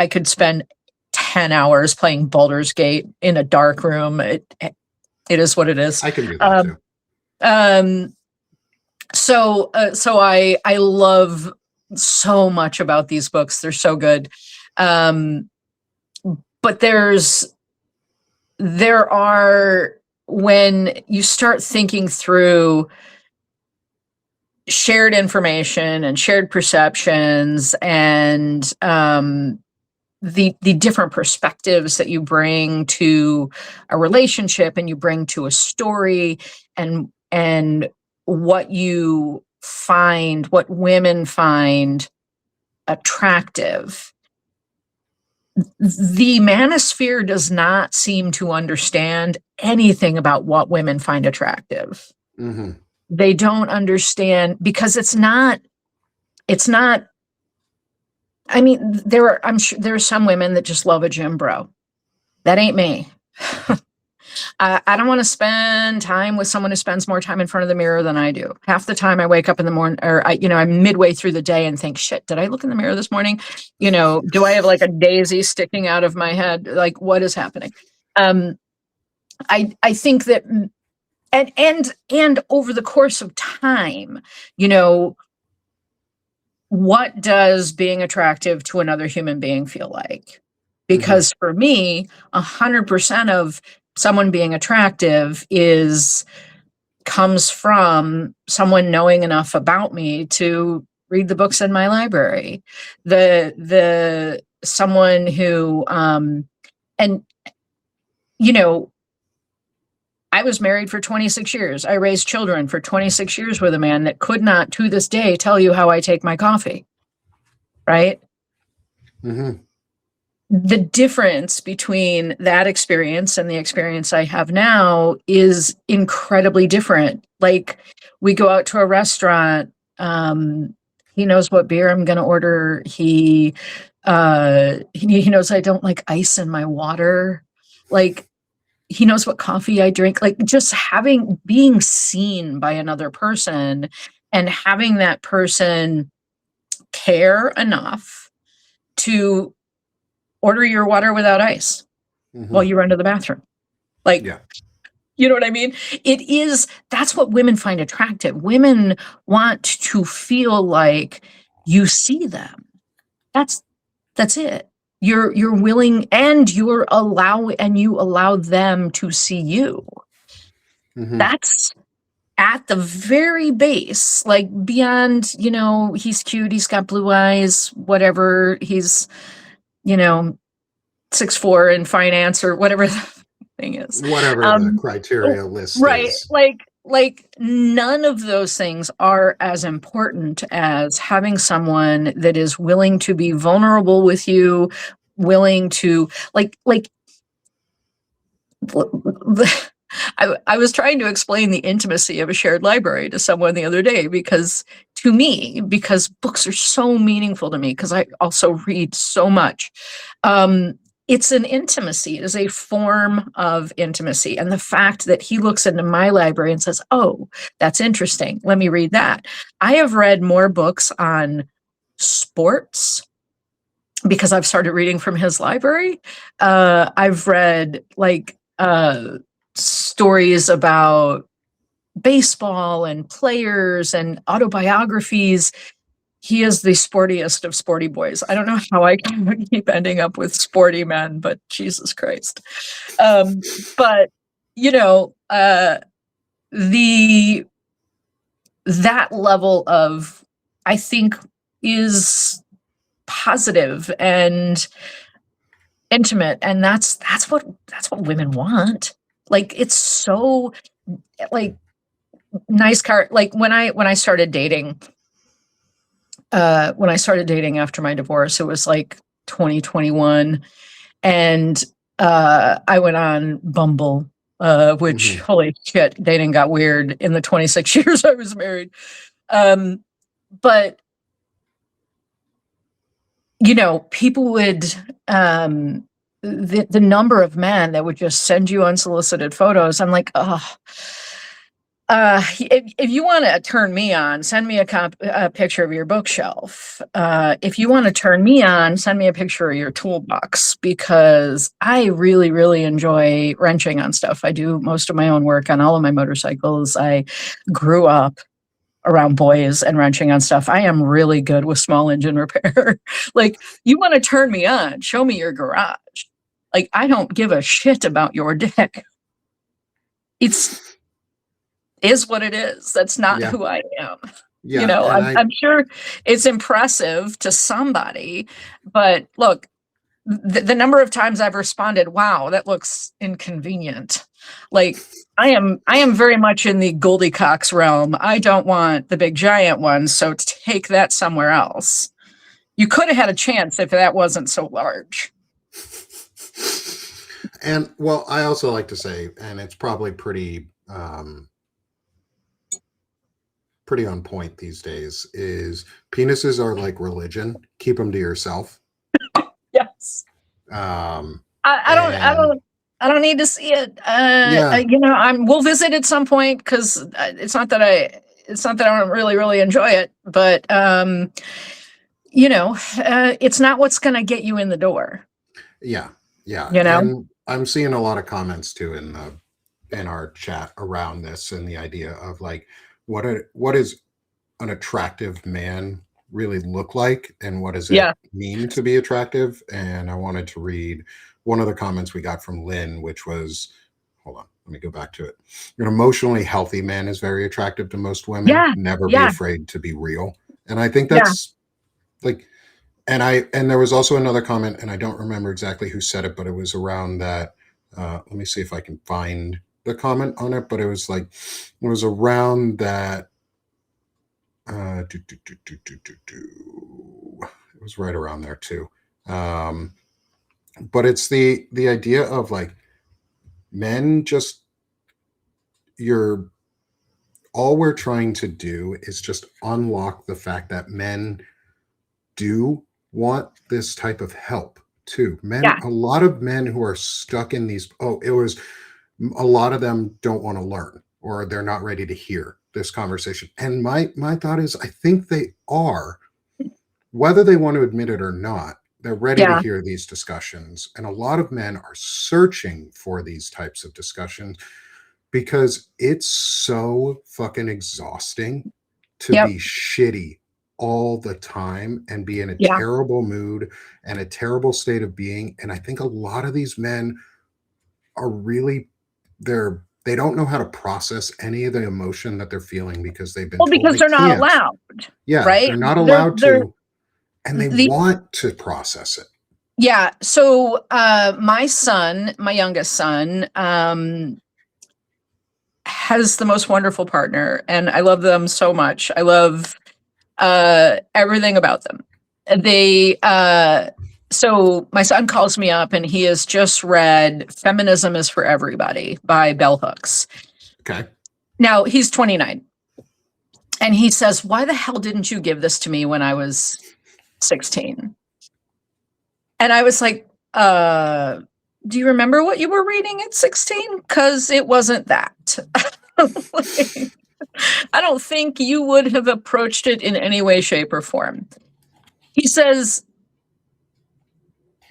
could spend 10 hours playing Baldur's Gate in a dark room. It is what it is. I can do that too. So I love so much about these books. They're so good. But there are, when you start thinking through shared information and shared perceptions and the different perspectives that you bring to a relationship and you bring to a story, and what you find, what women find attractive. The manosphere does not seem to understand anything about what women find attractive. They don't understand because it's not, I mean, I'm sure there are some women that just love a gym bro. That ain't me. I don't want to spend time with someone who spends more time in front of the mirror than I do. Half the time I wake up in the morning, or I'm midway through the day and think, shit, did I look in the mirror this morning? Do I have like a daisy sticking out of my head? Like, what is happening? I think that, and over the course of time, what does being attractive to another human being feel like? Because for me, 100% of someone being attractive comes from someone knowing enough about me to read the books in my library. Someone who, I was married for 26 years. I raised children for 26 years with a man that could not, to this day, tell you how I take my coffee. Right? The difference between that experience and the experience I have now is incredibly different. Like, we go out to a restaurant. He knows what beer I'm going to order. He knows I don't like ice in my water. Like, he knows what coffee I drink. Like, just being seen by another person and having that person care enough to order your water without ice while you run to the bathroom. Like, you know what I mean? That's what women find attractive. Women want to feel like you see them. That's it. You're willing, and you allow them to see you. That's at the very base, like beyond, he's cute, he's got blue eyes, whatever, he's, 6'4" in finance or whatever the thing is. Whatever the criteria list right, is. Like none of those things are as important as having someone that is willing to be vulnerable with you, willing to I was trying to explain the intimacy of a shared library to someone the other day, because books are so meaningful to me, because I also read so much. It's an intimacy. It is a form of intimacy. And the fact that he looks into my library and says, oh, that's interesting, let me read that. I have read more books on sports, because I've started reading from his library. I've read like stories about baseball and players and autobiographies. He is the sportiest of sporty boys. I don't know how I can keep ending up with sporty men, but Jesus Christ. But you know, that level of, I think, is positive and intimate, and that's what women want. Like, it's so like nice car. Like when I started dating, after my divorce, it was like 2021, and I went on Bumble, which holy shit, dating got weird in the 26 years I was married. But you know, people would, the number of men that would just send you unsolicited photos. I'm like, oh, if you want to turn me on, send me a picture of your bookshelf. If you want to turn me on, send me a picture of your toolbox, because I really, really enjoy wrenching on stuff. I do most of my own work on all of my motorcycles. I grew up around boys and wrenching on stuff. I am really good with small engine repair. Like, you want to turn me on, show me your garage. Like, I don't give a shit about your dick. It's is what it is. That's not who I am. Yeah, you know, I'm sure it's impressive to somebody, but look, the number of times I've responded, wow, that looks inconvenient. Like, I am very much in the Goldie Cox realm. I don't want the big giant one, so take that somewhere else. You could have had a chance if that wasn't so large. And well, I also like to say, and it's probably pretty on point these days, is penises are like religion. Keep them to yourself. Yes. I don't need to see it. You know, we'll visit at some point, because it's not that I don't really, really enjoy it, but you know, it's not what's going to get you in the door. Yeah. You know, and I'm seeing a lot of comments too in our chat around this, and the idea of like, what is an attractive man really look like, and what does it mean to be attractive? And I wanted to read one of the comments we got from Lynn, which was, hold on, let me go back to it. An emotionally healthy man is very attractive to most women. Never be afraid to be real. And I think that's like, and there was also another comment, and I don't remember exactly who said it, but it was around that. Let me see if I can find the comment on it, but it was like, it was around that. It was right around there too. But it's the idea of like, men just, all we're trying to do is just unlock the fact that men do want this type of help too. A lot of men who are stuck in these, a lot of them don't want to learn, or they're not ready to hear this conversation. And my thought is, I think they are, whether they want to admit it or not. They're ready to hear these discussions. And a lot of men are searching for these types of discussions, because it's so fucking exhausting to be shitty all the time and be in a terrible mood and a terrible state of being. And I think a lot of these men are really, they don't know how to process any of the emotion that they're feeling, because they've been told because they're not allowed. Yeah, right? They're not allowed to, and they want to process it. Yeah. So my youngest son, has the most wonderful partner, and I love them so much. I love everything about them. So my son calls me up, and he has just read Feminism Is for Everybody by Bell Hooks. Okay. Now he's 29, and he says, why the hell didn't you give this to me when I was 16? And I was like, do you remember what you were reading at 16? Because it wasn't that. I don't think you would have approached it in any way, shape, or form. He says,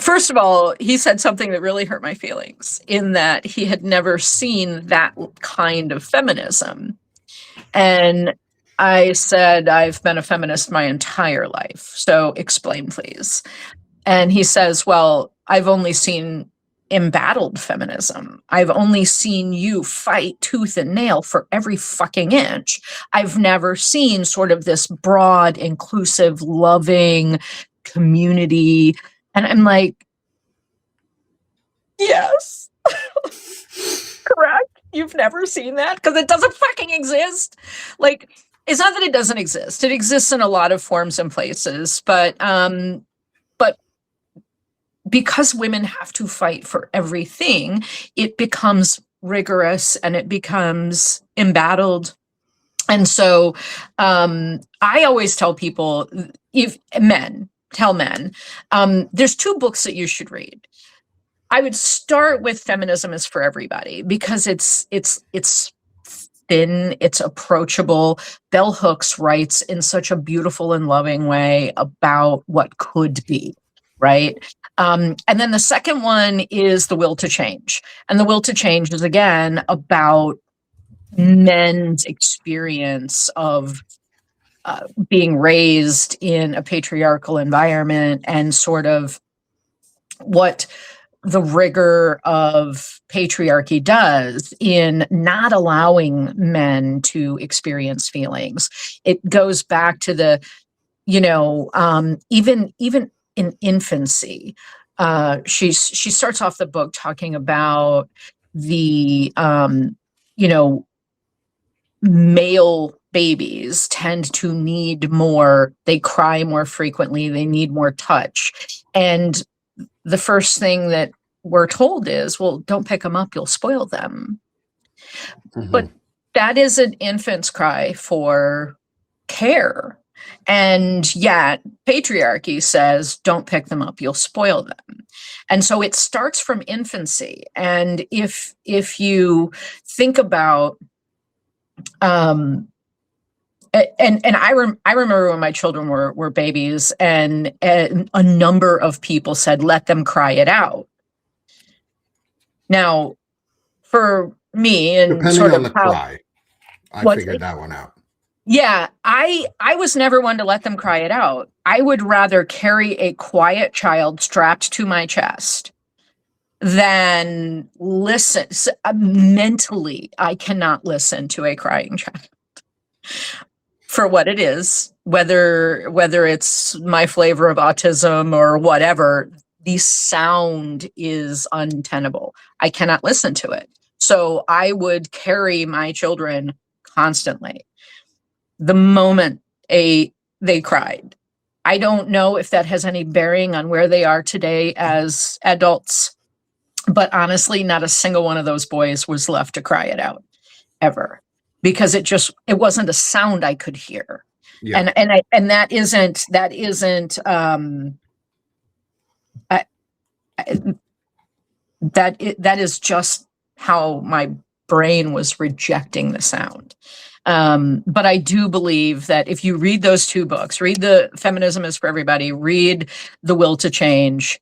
first of all, he said something that really hurt my feelings, in that he had never seen that kind of feminism. And I said, I've been a feminist my entire life, so explain, please. And he says, well, I've only seen embattled feminism. I've only seen you fight tooth and nail for every fucking inch. I've never seen sort of this broad, inclusive, loving community. And I'm like, yes, correct. You've never seen that because it doesn't fucking exist. Like, it's not that it doesn't exist. It exists in a lot of forms and places, but because women have to fight for everything, it becomes rigorous and it becomes embattled. And so I always tell people, tell men, there's two books that you should read. I would start with Feminism is for Everybody, because it's thin, it's approachable. Bell Hooks writes in such a beautiful and loving way about what could be, right? And then the second one is The Will to Change. And The Will to Change is, again, about men's experience of being raised in a patriarchal environment and sort of what the rigor of patriarchy does in not allowing men to experience feelings. It goes back to the, even in infancy, she starts off the book talking about the, male babies tend to need more, they cry more frequently, they need more touch. And the first thing that we're told is, well, don't pick them up, you'll spoil them. Mm-hmm. But that is an infant's cry for care. And yet patriarchy says, don't pick them up, you'll spoil them. And so it starts from infancy. And if you think about, and I remember when my children were babies, and a number of people said, let them cry it out. Now, for me, and depending sort on of the cry, I figured that one out. Yeah, I was never one to let them cry it out. I would rather carry a quiet child strapped to my chest than listen. Mentally, I cannot listen to a crying child for what it is, whether it's my flavor of autism or whatever. The sound is untenable. I cannot listen to it. So I would carry my children constantly. The moment they cried. I don't know if that has any bearing on where they are today as adults, but honestly, not a single one of those boys was left to cry it out ever, because it wasn't a sound I could hear. Yeah. And that isn't that is just how my brain was rejecting the sound. But I do believe that if you read those two books, read the Feminism is for Everybody, read The Will to Change,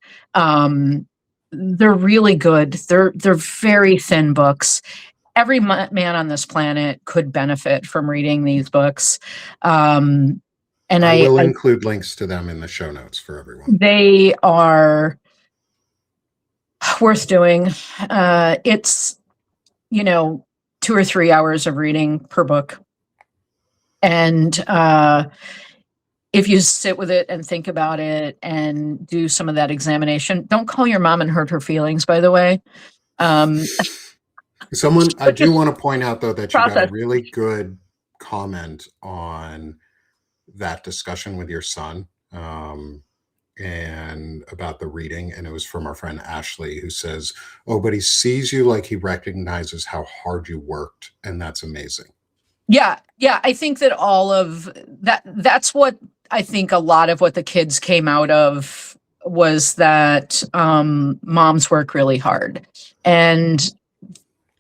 they're really good. They're very thin books. Every man on this planet could benefit from reading these books. And I will include links to them in the show notes for everyone. They are worth doing. It's, 2 or 3 hours of reading per book. And if you sit with it and think about it and do some of that examination, don't call your mom and hurt her feelings, by the way. I do want to point out, though, that you got a really good comment on that discussion with your son and about the reading. And it was from our friend Ashley, who says, oh, but he sees you like he recognizes how hard you worked. And that's amazing. Yeah. I think that all of that's what I think a lot of what the kids came out of was that moms work really hard. And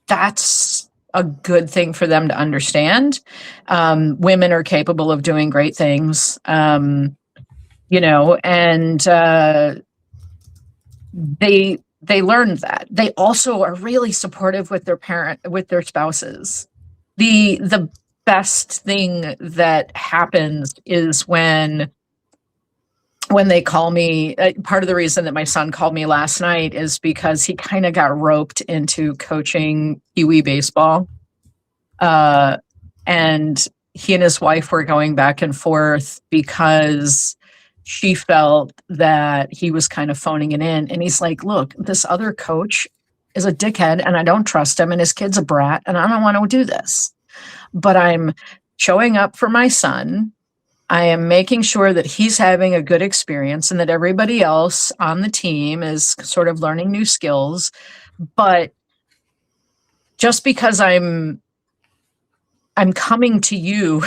that's a good thing for them to understand. Women are capable of doing great things. and they learned that. They also are really supportive with their spouses. The best thing that happens is when they call me. Part of the reason that my son called me last night is because he kind of got roped into coaching Pee-wee baseball. And he and his wife were going back and forth because she felt that he was kind of phoning it in. And he's like, look, this other coach is a dickhead and I don't trust him, and his kid's a brat, and I don't want to do this. But I'm showing up for my son. I am making sure that he's having a good experience and that everybody else on the team is sort of learning new skills. But just because I'm coming to you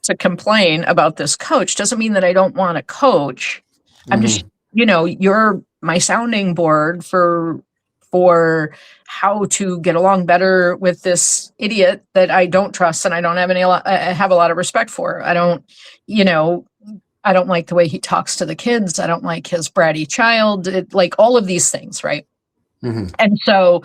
to complain about this coach doesn't mean that I don't want to coach. I'm just, you're my sounding board for how to get along better with this idiot that I don't trust and I don't have a lot of respect for. I don't like the way he talks to the kids. I don't like his bratty child, like all of these things, right? Mm-hmm. And so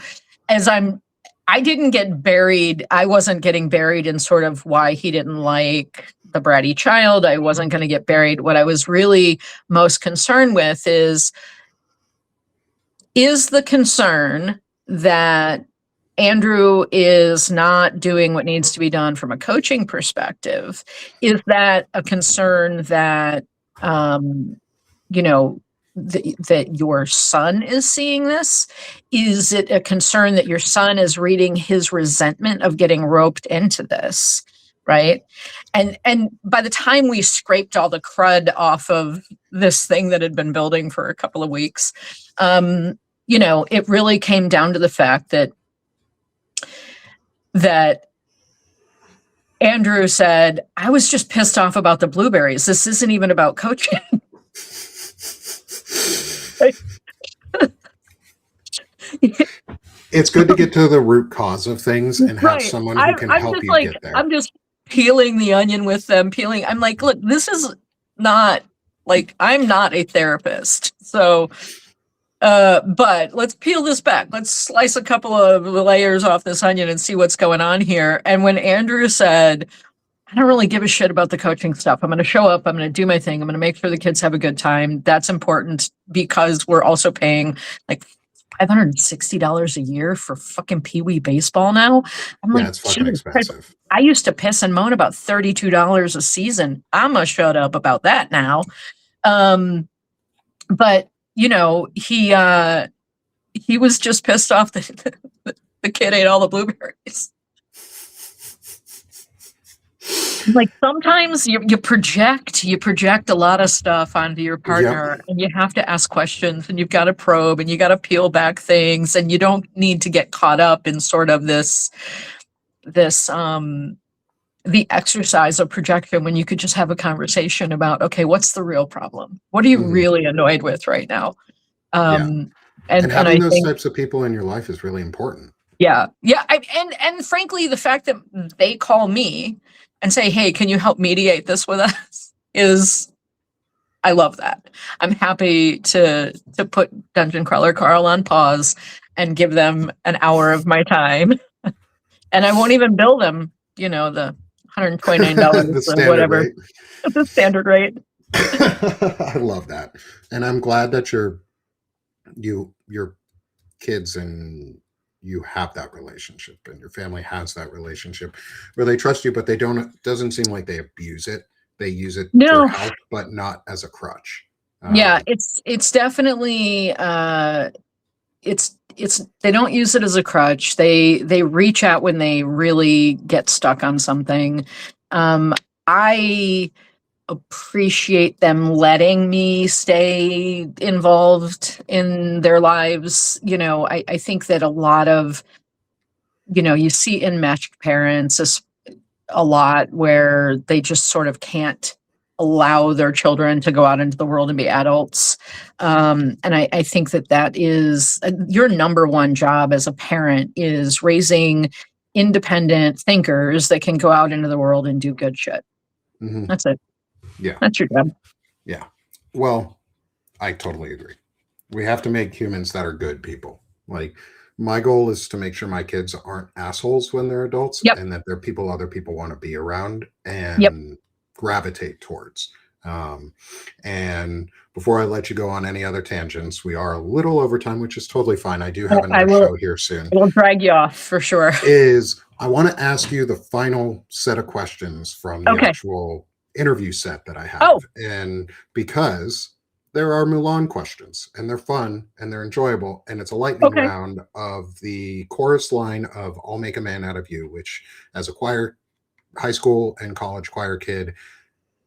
I didn't get buried. I wasn't getting buried in sort of why he didn't like the bratty child. I wasn't going to get buried. What I was really most concerned with is the concern that Andrew is not doing what needs to be done from a coaching perspective. Is that a concern that, that your son is seeing this? Is it a concern that your son is reading his resentment of getting roped into this? Right. And by the time we scraped all the crud off of this thing that had been building for a couple of weeks, it really came down to the fact that Andrew said, I was just pissed off about the blueberries. This isn't even about coaching. It's good to get to the root cause of things and have someone who can help you get there. I'm just peeling the onion with them, I'm like, look, this is not like, I'm not a therapist. So, but let's peel this back. Let's slice a couple of layers off this onion and see what's going on here. And when Andrew said, I don't really give a shit about the coaching stuff. I'm going to show up. I'm going to do my thing. I'm going to make sure the kids have a good time. That's important because we're also paying like $560 a year for fucking Pee-wee baseball now. I'm like, it's fucking expensive. I used to piss and moan about $32 a season. I'm going to shut up about that now. But he was just pissed off that the kid ate all the blueberries. Like sometimes you project a lot of stuff onto your partner, and you have to ask questions, and you've got to probe, and you got to peel back things, and you don't need to get caught up in sort of this the exercise of projection when you could just have a conversation about, okay, what's the real problem? What are you really annoyed with right now? And having those types of people in your life is really important. Yeah. And frankly, the fact that they call me and say, hey, can you help mediate this with us I love that. I'm happy to put Dungeon Crawler Carl on pause and give them an hour of my time. And I won't even bill them, the $129 or whatever. Rate. The standard rate. I love that. And I'm glad that your kids and you have that relationship, and your family has that relationship where they trust you, but it doesn't seem like they abuse it. They use it for help, but not as a crutch. It's definitely they don't use it as a crutch. They reach out when they really get stuck on something. I appreciate them letting me stay involved in their lives. I think that a lot of, you see enmeshed parents a lot where they just sort of can't allow their children to go out into the world and be adults. And I think that is your number one job as a parent, is raising independent thinkers that can go out into the world and do good shit. Mm-hmm. That's it. Yeah. That's your job. Yeah. Well, I totally agree. We have to make humans that are good people. Like, my goal is to make sure my kids aren't assholes when they're adults Yep. and that they're people other people want to be around Yep. and gravitate towards. Um, and before I let you go on any other tangents, we are a little over time, which is totally fine. I do have I another will. show here soon. I will drag you off for sure. Is I want to ask you the final set of questions from the Okay. actual interview set that I have. Oh. And because there are Mulan questions and they're fun and they're enjoyable, and it's a lightning Okay. round of the chorus line of I'll Make a Man Out of You, which as a choir, high school and college choir kid,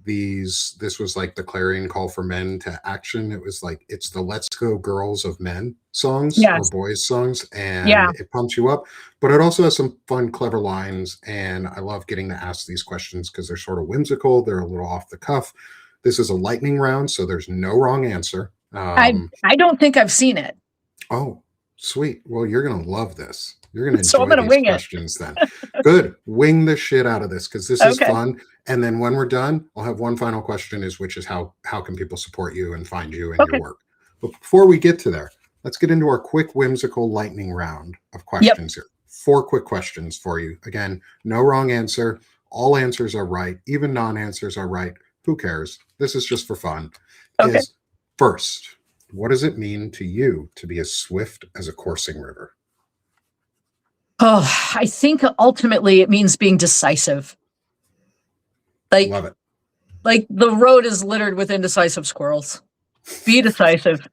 this was like the clarion call for men to action. It was like it's the Let's Go Girls of Men songs or Yes. boys songs, Yeah. and it pumps you up, but it also has some fun clever lines, and I love getting to ask these questions because they're sort of whimsical, they're a little off the cuff. This is a lightning round, so there's no wrong answer. I don't think I've seen it. Oh, sweet. Well, you're going to love this. You're going to So I'm enjoy gonna these wing it. questions then. Good. Wing the shit out of this because this is Okay. fun. And then when we're done, I'll have one final question which is how can people support you and find you and Okay. your work. But before we get to there, let's get into our quick whimsical lightning round of questions here. 4 quick questions for you. Again, no wrong answer. All answers are right. Even non-answers are right. Who cares? This is just for fun. Okay. First, what does it mean to you to be as swift as a coursing river? Oh, I think ultimately it means being decisive. Love it. Like the road is littered with indecisive squirrels. Be decisive.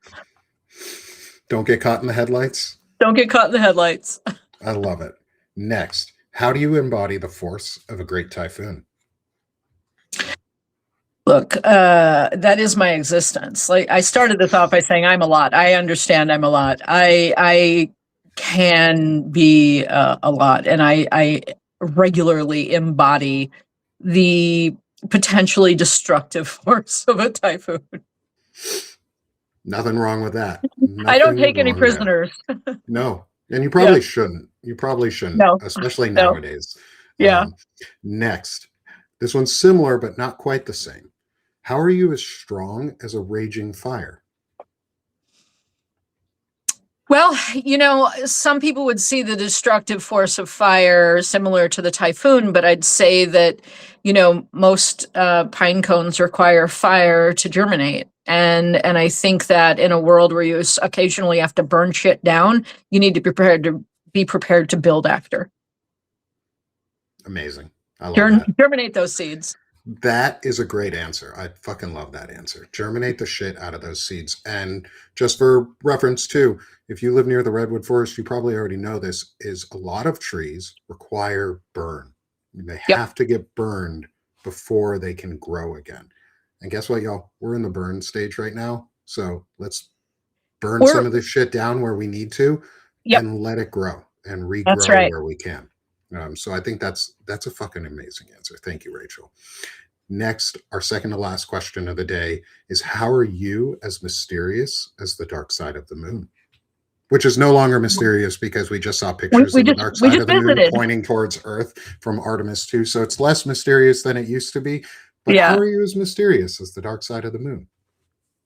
Don't get caught in the headlights. Don't get caught in the headlights. I love it. Next, how do you embody the force of a great typhoon? Look, that is my existence. Like I started this off by saying I'm a lot. I understand I'm a lot. I can be a lot, and I regularly embody the potentially destructive force of a typhoon. Nothing wrong with that. I don't take any prisoners. No, and you probably shouldn't. You probably shouldn't, No. especially nowadays. Yeah. Next, this one's similar but not quite the same. How are you as strong as a raging fire? Well, some people would see the destructive force of fire similar to the typhoon, but I'd say that, most pine cones require fire to germinate. And I think that in a world where you occasionally have to burn shit down, you need to be prepared to build after. Amazing. I love that. Germinate those seeds. That is a great answer. I fucking love that answer. Germinate the shit out of those seeds. And just for reference too, if you live near the redwood forest, you probably already know this, is a lot of trees require burn. They have to get burned before they can grow again. And guess what, y'all? We're in the burn stage right now. So let's burn some of this shit down where we need to and let it grow and regrow where we can. So I think that's a fucking amazing answer. Thank you, Rachel. Next, our second to last question of the day is, how are you as mysterious as the dark side of the moon? Which is no longer mysterious because we just saw pictures of the dark side of the moon pointing towards Earth from Artemis 2. So it's less mysterious than it used to be. But how are you as mysterious as the dark side of the moon?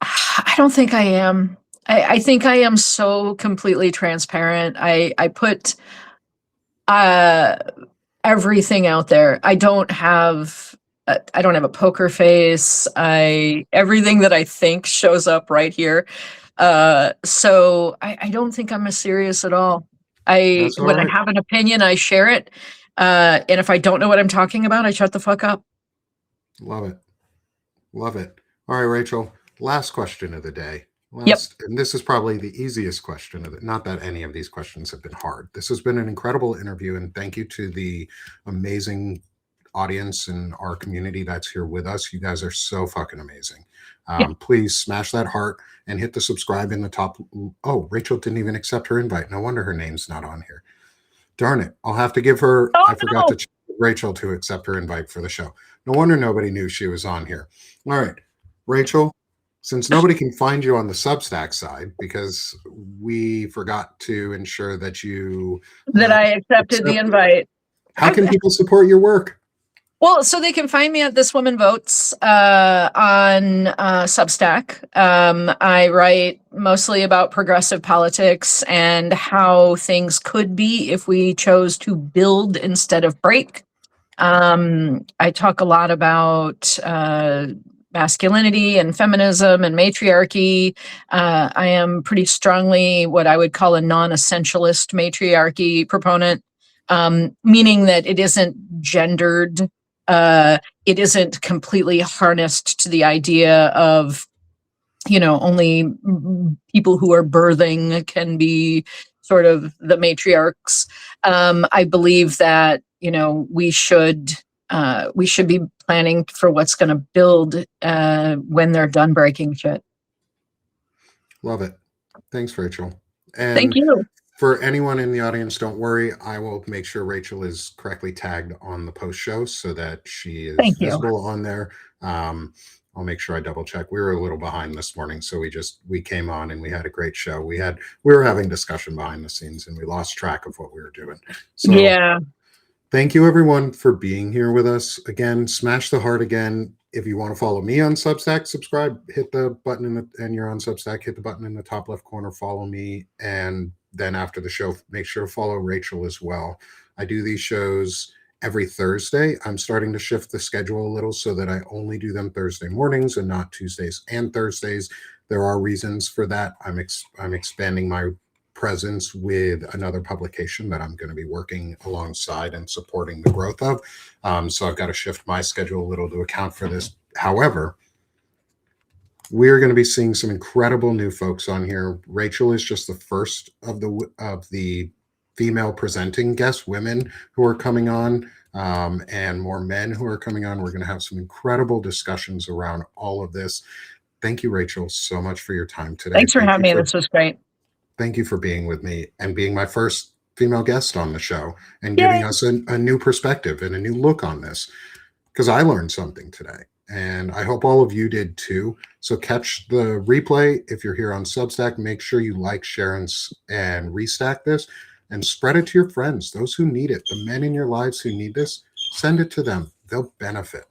I don't think I am. I think I am so completely transparent. I put everything out there. I don't have a poker face. Everything that I think shows up right here. So I don't think I'm mysterious at all. When I have an opinion, I share it. And if I don't know what I'm talking about, I shut the fuck up. Love it. Love it. All right, Rachel, last question of the day. And this is probably the easiest question of it. Not that any of these questions have been hard. This has been an incredible interview, and thank you to the amazing audience and our community that's here with us. You guys are so fucking amazing. Please smash that heart and hit the subscribe in the top. Oh, Rachel didn't even accept her invite. No wonder her name's not on here. Darn it. I'll have to give her. I forgot to check Rachel to accept her invite for the show. No wonder nobody knew she was on here. All right, Rachel, since nobody can find you on the Substack side because we forgot to ensure that you I accepted the invite. How can people support your work? Well, so they can find me at This Woman Votes on Substack. I write mostly about progressive politics and how things could be if we chose to build instead of break. I talk a lot about masculinity and feminism and matriarchy. I am pretty strongly what I would call a non-essentialist matriarchy proponent, meaning that it isn't gendered. It isn't completely harnessed to the idea of, only people who are birthing can be sort of the matriarchs. I believe that, we should be planning for what's going to build when they're done breaking shit. Love it. Thanks, Rachel. Thank And you. for anyone in the audience, don't worry. I will make sure Rachel is correctly tagged on the post show so that she is Thank you. visible on there. I'll make sure I double check. We were a little behind this morning, so we came on and we had a great show. We were having discussion behind the scenes and we lost track of what we were doing. So Yeah. thank you everyone for being here with us. Again, smash the heart again. If you want to follow me on Substack, subscribe, hit the button and you're on Substack, hit the button in the top left corner, follow me. And then after the show, make sure to follow Rachel as well. I do these shows every Thursday. I'm starting to shift the schedule a little so that I only do them Thursday mornings and not Tuesdays and Thursdays. There are reasons for that. I'm expanding my presence with another publication that I'm going to be working alongside and supporting the growth of. So I've got to shift my schedule a little to account for this. However, we're going to be seeing some incredible new folks on here. Rachel is just the first of the female presenting guests, women who are coming on, and more men who are coming on. We're going to have some incredible discussions around all of this. Thank you, Rachel, so much for your time today. Thanks for having me. This was great. Thank you for being with me and being my first female guest on the show and giving us a new perspective and a new look on this, because I learned something today and I hope all of you did too. So catch the replay. If you're here on Substack, make sure you like, share, and restack this and spread it to your friends, those who need it, the men in your lives who need this. Send it to them. They'll benefit.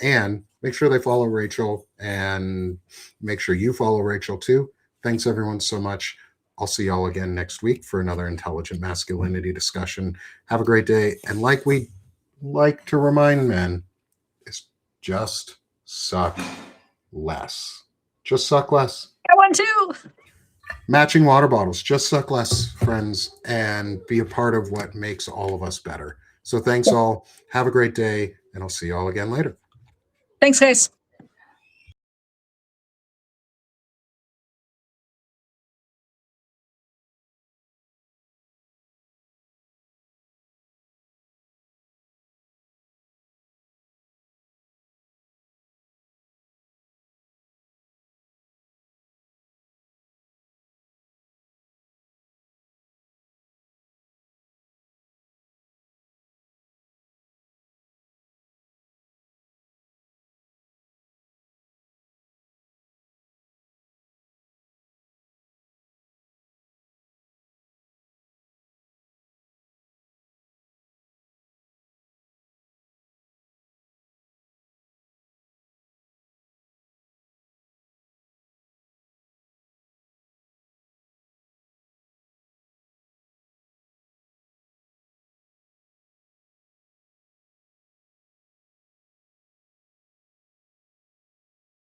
And make sure they follow Rachel and make sure you follow Rachel too. Thanks everyone so much. I'll see y'all again next week for another intelligent masculinity discussion. Have a great day. And like we like to remind men, is just suck less. Just suck less. I want to. Matching water bottles. Just suck less, friends, and be a part of what makes all of us better. So thanks all. Have a great day, and I'll see y'all again later. Thanks, guys.